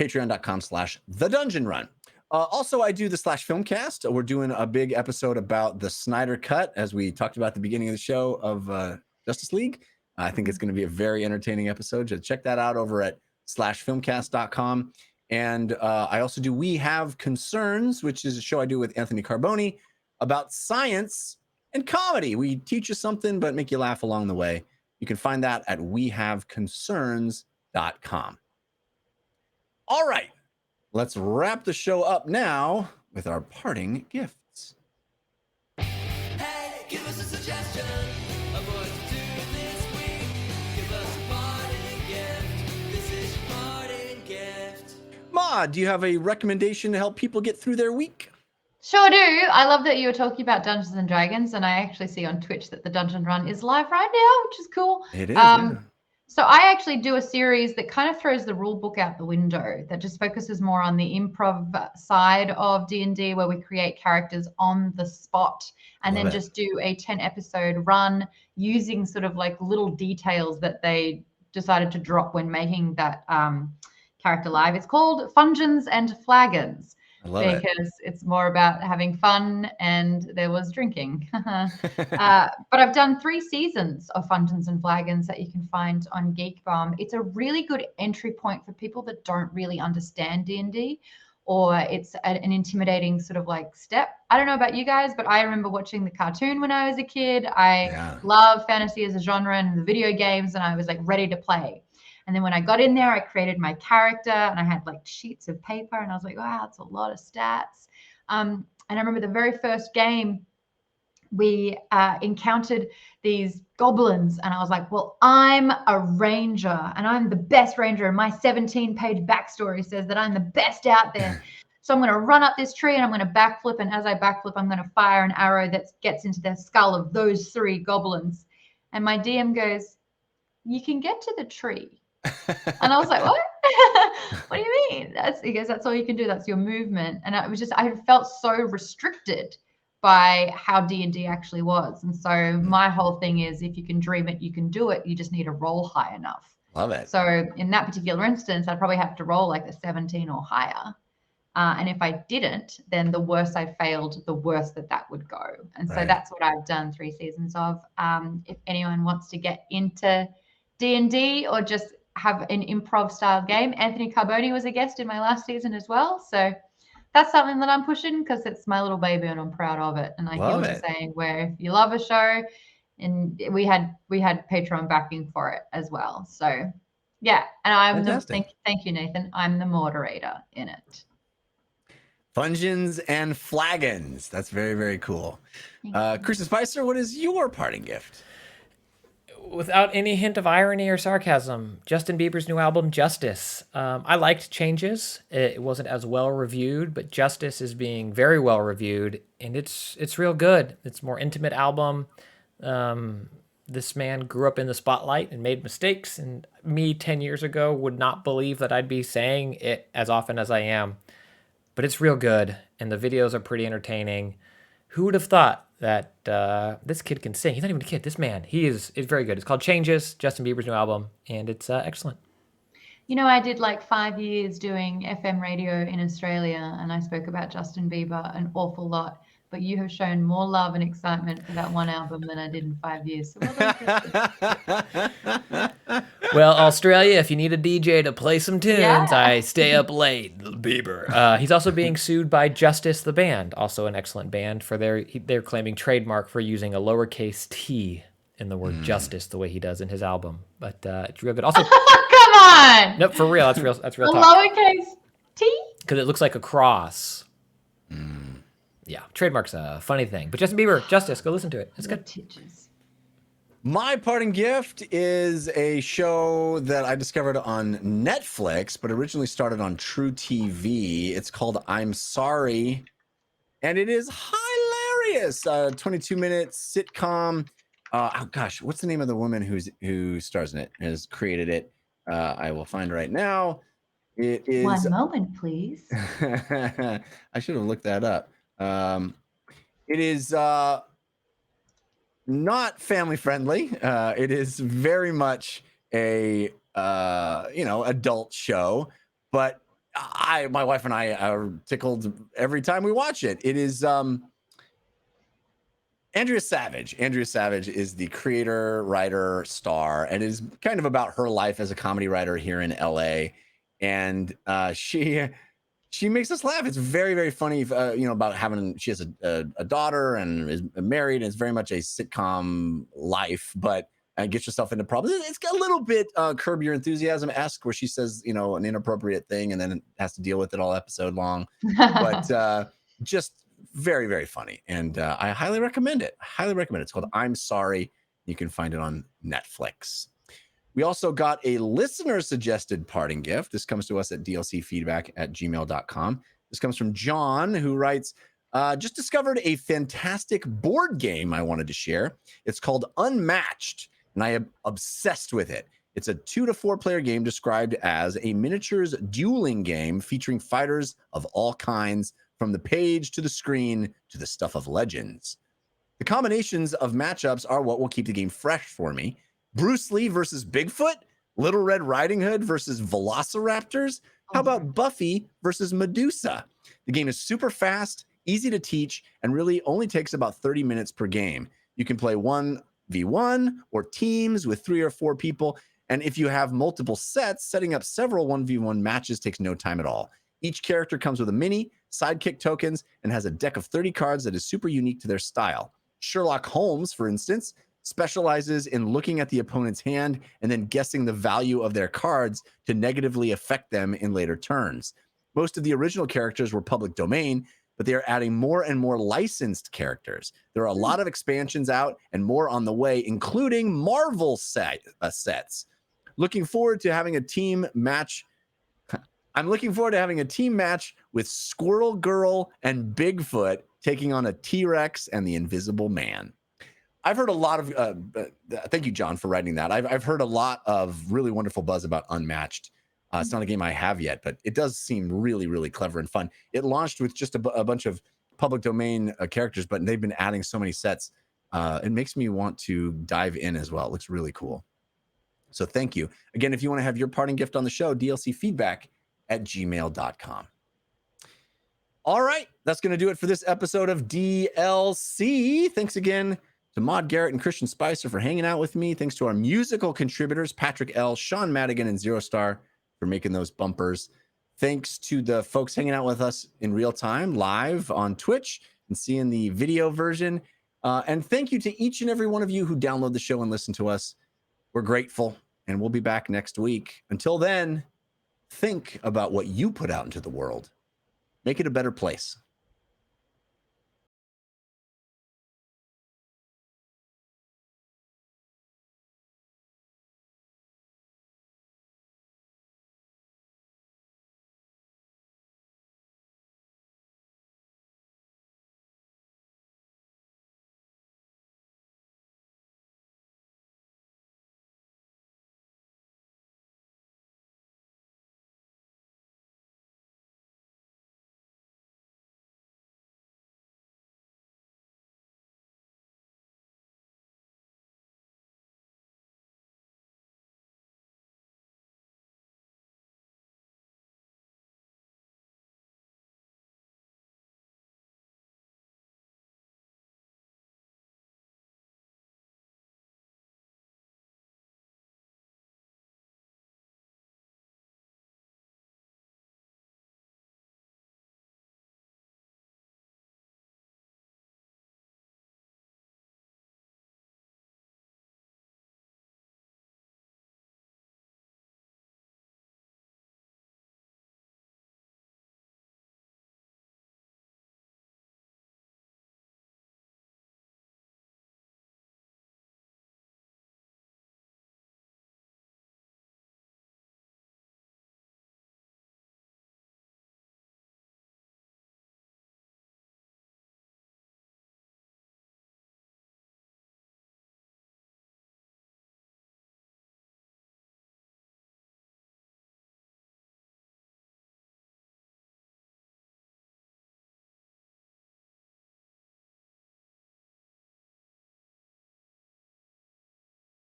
Patreon.com/The Dungeon Run. Also, I do the /Filmcast. We're doing a big episode about the Snyder Cut, as we talked about at the beginning of the show of Justice League. I think it's going to be a very entertaining episode. Just check that out over at /Filmcast.com. And I also do We Have Concerns, which is a show I do with Anthony Carboni about science and comedy. We teach you something, but make you laugh along the way. You can find that at wehaveconcerns.com. All right, let's wrap the show up now with our parting gifts. Hey, give us a suggestion of what to do this week. Give us a parting gift. This is your parting gift. Ma, do you have a recommendation to help people get through their week? Sure do. I love that you were talking about Dungeons and Dragons, and I actually see on Twitch that the Dungeon Run is live right now, which is cool. It is. Yeah. So I actually do a series that kind of throws the rule book out the window, that just focuses more on the improv side of D&D, where we create characters on the spot and Love then it. just do a 10-episode run using sort of like little details that they decided to drop when making that character live. It's called Fungeons and Flagons. I love it. Because it's more about having fun, and there was drinking. But I've done 3 seasons of Fungeons and Flagons that you can find on Geek Bomb. It's a really good entry point for people that don't really understand D&D, or it's an intimidating sort of like step. I don't know about you guys, but I remember watching the cartoon when I was a kid. I love fantasy as a genre and the video games, and I was like ready to play. And then when I got in there, I created my character, and I had like sheets of paper, and I was like, wow, that's a lot of stats. And I remember the very first game, we encountered these goblins, and I was like, well, I'm a ranger, and I'm the best ranger, and my 17-page backstory says that I'm the best out there. So I'm going to run up this tree, and I'm going to backflip, and as I backflip, I'm going to fire an arrow that gets into the skull of those 3 goblins. And my DM goes, you can get to the tree. And I was like, what? What do you mean? He goes, that's all you can do. That's your movement. And I felt so restricted by how D&D actually was. And so my whole thing is, if you can dream it, you can do it. You just need to roll high enough. Love it. So in that particular instance, I'd probably have to roll like a 17 or higher. And if I didn't, then the worse I failed, the worse that would go. And so that's what I've done 3 seasons of. If anyone wants to get into D&D or just have an improv style game, Anthony Carboni was a guest in my last season as well. So that's something that I'm pushing because it's my little baby and I'm proud of it. And I hear what you're saying, where if you love a show, and we had Patreon backing for it as well. So yeah, and I'm Fantastic. thank you, Nathan. I'm the moderator in it. Fungions and Flagons. That's very, very cool. Christian Spicer, what is your parting gift? Without any hint of irony or sarcasm, Justin Bieber's new album, Justice. I liked Changes. It wasn't as well reviewed, but Justice is being very well reviewed, and it's real good. It's a more intimate album. This man grew up in the spotlight and made mistakes, and me 10 years ago would not believe that I'd be saying it as often as I am. But it's real good, and the videos are pretty entertaining. Who would have thought that this kid can sing? He's not even a kid. This man, is very good. It's called Changes, Justin Bieber's new album, and it's excellent. You know, I did like 5 years doing FM radio in Australia, and I spoke about Justin Bieber an awful lot. But you have shown more love and excitement for that one album than I did in 5 years. So well done, Christian. Well, Australia, if you need a DJ to play some tunes, Yeah. I stay up late. Bieber. He's also being sued by Justice the band, also an excellent band, for they're claiming trademark for using a lowercase t in the word justice the way he does in his album. But it's real good. Also, Come on. nope, for real. That's real. That's real A talk. lowercase t? Because it looks like a cross. Yeah, trademark's a funny thing. But Justin Bieber, Justice, go listen to it. It's good. Titches. My parting gift is a show that I discovered on Netflix, but originally started on True TV. It's called I'm Sorry, and it is hilarious. 22-minute sitcom. Oh gosh, what's the name of the woman who stars in it? Has created it? I will find right now. It is. 1 moment, please. I should have looked that up. It is not family friendly. It is very much a adult show, but my wife and I are tickled every time we watch it. It is Andrea Savage. Andrea Savage is the creator, writer, star, and is kind of about her life as a comedy writer here in LA. And she makes us laugh. It's very, very funny, about she has a daughter and is married. And it's very much a sitcom life, but gets herself into problems. It's got a little bit Curb Your Enthusiasm-esque, where she says, an inappropriate thing and then has to deal with it all episode long. But just very, very funny. And I highly recommend it. It's called I'm Sorry. You can find it on Netflix. We also got a listener-suggested parting gift. This comes to us at dlcfeedback@gmail.com. This comes from John, who writes, just discovered a fantastic board game I wanted to share. It's called Unmatched, and I am obsessed with it. It's a 2 to 4 player game described as a miniatures dueling game featuring fighters of all kinds, from the page to the screen to the stuff of legends. The combinations of matchups are what will keep the game fresh for me. Bruce Lee versus Bigfoot, Little Red Riding Hood versus Velociraptors. How about Buffy versus Medusa? The game is super fast, easy to teach, and really only takes about 30 minutes per game. You can play 1v1 or teams with 3 or 4 people. And if you have multiple sets, setting up several 1v1 matches takes no time at all. Each character comes with a mini, sidekick tokens, and has a deck of 30 cards that is super unique to their style. Sherlock Holmes, for instance, specializes in looking at the opponent's hand and then guessing the value of their cards to negatively affect them in later turns. Most of the original characters were public domain, but they are adding more and more licensed characters. There are a lot of expansions out and more on the way, including Marvel sets. Looking forward to having a team match. I'm looking forward to having a team match with Squirrel Girl and Bigfoot taking on a T-Rex and the Invisible Man. I've heard a lot of, thank you, John, for writing that. I've heard a lot of really wonderful buzz about Unmatched. It's not a game I have yet, but it does seem really, really clever and fun. It launched with just a bunch of public domain characters, but they've been adding so many sets. It makes me want to dive in as well. It looks really cool. So thank you. Again, if you want to have your parting gift on the show, dlcfeedback@gmail.com. All right, that's going to do it for this episode of DLC. Thanks again to Maude Garrett and Christian Spicer for hanging out with me. Thanks to our musical contributors, Patrick L., Sean Madigan, and Zero Star, for making those bumpers. Thanks to the folks hanging out with us in real time, live on Twitch, and seeing the video version. And thank you to each and every one of you who download the show and listen to us. We're grateful, and we'll be back next week. Until then, think about what you put out into the world. Make it a better place.